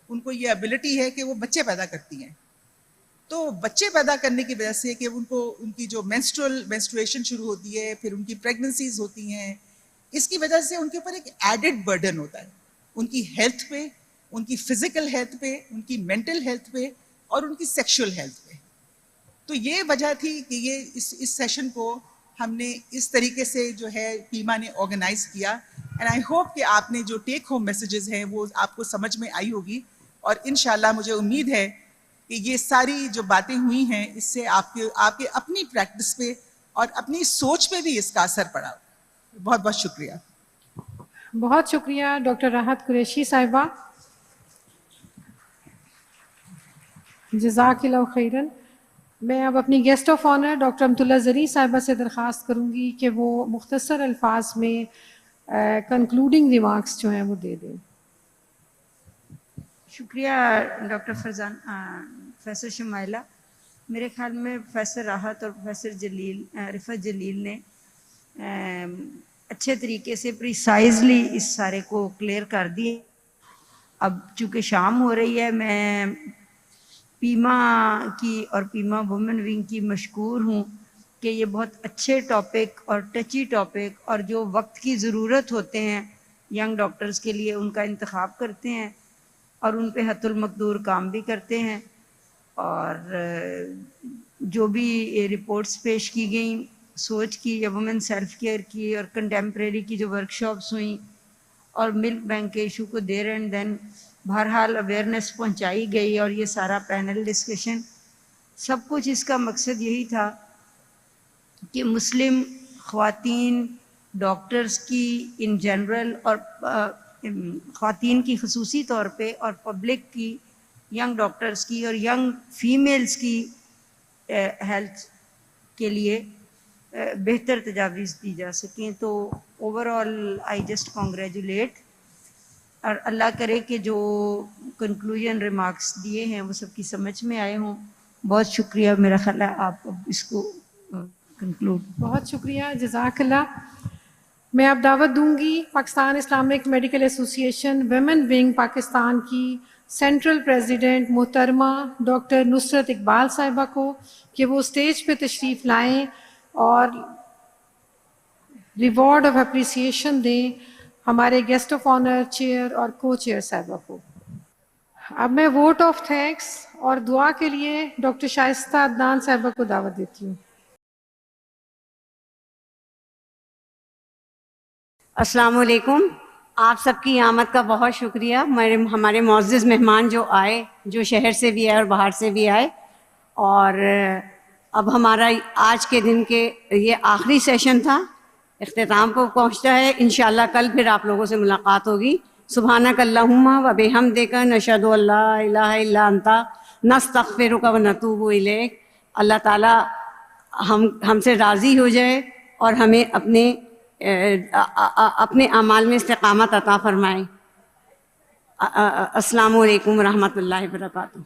ان کو یہ ایبلٹی ہے کہ وہ بچے پیدا کرتی ہیں. تو بچے پیدا کرنے کی وجہ سے کہ ان کی جو مینسٹرویشن شروع ہوتی ہے, پھر ان کی پریگننسیز ہوتی ہیں, اس کی وجہ سے ان کے اوپر ایک ایڈڈ برڈن ہوتا ہے ان کی ہیلتھ پہ, ان کی فزیکل ہیلتھ پہ, ان کی مینٹل ہیلتھ پہ, اور ان کی سیکشول ہیلتھ پہ. تو یہ وجہ تھی کہ یہ اس سیشن کو ہم نے اس طریقے سے جو ہے پیما نے آرگنائز کیا. اینڈ آئی ہوپ کہ آپ نے جو ٹیک ہوم میسیجز ہیں وہ آپ کو سمجھ میں آئی ہوگی, اور انشاءاللہ مجھے امید ہے کہ یہ ساری جو باتیں ہوئی ہیں اس سے آپ کے اپنی پریکٹس پہ اور اپنی سوچ پہ بھی اس کا اثر پڑا. بہت بہت شکریہ. بہت شکریہ ڈاکٹر راحت قریشی صاحبہ. جزاک اللہ خیرن. میں اب اپنی گیسٹ آف آنر ڈاکٹر امت اللہ زرعی صاحبہ سے درخواست کروں گی کہ وہ مختصر الفاظ میں کنکلوڈنگ ریمارکس جو ہیں وہ دے دیں. شکریہ ڈاکٹر فرزان پروفیسر شمائلہ. میرے خیال میں پروفیسر راحت اور پروفیسر رفعت جلیل نے اچھے طریقے سے پریسائزلی اس سارے کو کلیئر کر دی. اب چونکہ شام ہو رہی ہے, میں پیما کی اور پیما وومن ونگ کی مشکور ہوں کہ یہ بہت اچھے ٹاپک اور ٹچی ٹاپک اور جو وقت کی ضرورت ہوتے ہیں ینگ ڈاکٹرز کے لیے ان کا انتخاب کرتے ہیں اور ان پہ حت المقدور کام بھی کرتے ہیں. اور جو بھی رپورٹس پیش کی گئیں سوچ کی یا وومن سیلف کیئر کی اور کنٹمپریری کی جو ورکشاپس ہوئیں اور ملک بینک کے ایشو کو دیر اینڈ دین بہرحال اویئرنیس پہنچائی گئی, اور یہ سارا پینل ڈسکشن سب کچھ اس کا مقصد یہی تھا کہ مسلم خواتین ڈاکٹرز کی ان جنرل اور خواتین کی خصوصی طور پہ اور پبلک کی ینگ ڈاکٹرز کی اور ینگ فیمیلز کی ہیلتھ کے لیے بہتر تجاویز دی جا سکیں. تو over all I just congratulate, اور اللہ کرے کہ جو کنکلوژن ریمارکس دیے ہیں وہ سب کی سمجھ میں آئے ہوں. بہت شکریہ. میرا خیال ہے آپ اب اس کو کنکلوڈ. بہت شکریہ, جزاک اللہ. میں اب دعوت دوں گی Pakistan Islamic medical association women wing Pakistan کی سینٹرل پریزیڈنٹ محترمہ ڈاکٹر نصرت اقبال صاحبہ کو کہ وہ اسٹیج پہ تشریف لائیں اور ریوارڈ آف اپریسیشن دیں ہمارے گیسٹ آف آنر چیئر اور کو چیئر صاحبہ کو. اب میں ووٹ آف تھینکس اور دعا کے لیے ڈاکٹر شائستہ عدنان صاحبہ کو دعوت دیتی ہوں. السلام علیکم. آپ سب کی آمد کا بہت شکریہ. ہمارے معزز مہمان جو آئے, جو شہر سے بھی آئے اور باہر سے بھی آئے, اور اب ہمارا آج کے دن کے یہ آخری سیشن تھا, اختتام کو پہنچتا ہے. انشاءاللہ کل پھر آپ لوگوں سے ملاقات ہوگی. سبحانک اللہم و بحمدک نشہد ان لا الہ الا انت نستغفرک و نتوب الیک. اللہ تعالیٰ ہم سے راضی ہو جائے اور ہمیں اپنے اعمال میں استقامت عطا فرمائے. السلام علیکم ورحمۃ اللہ وبرکاتہ.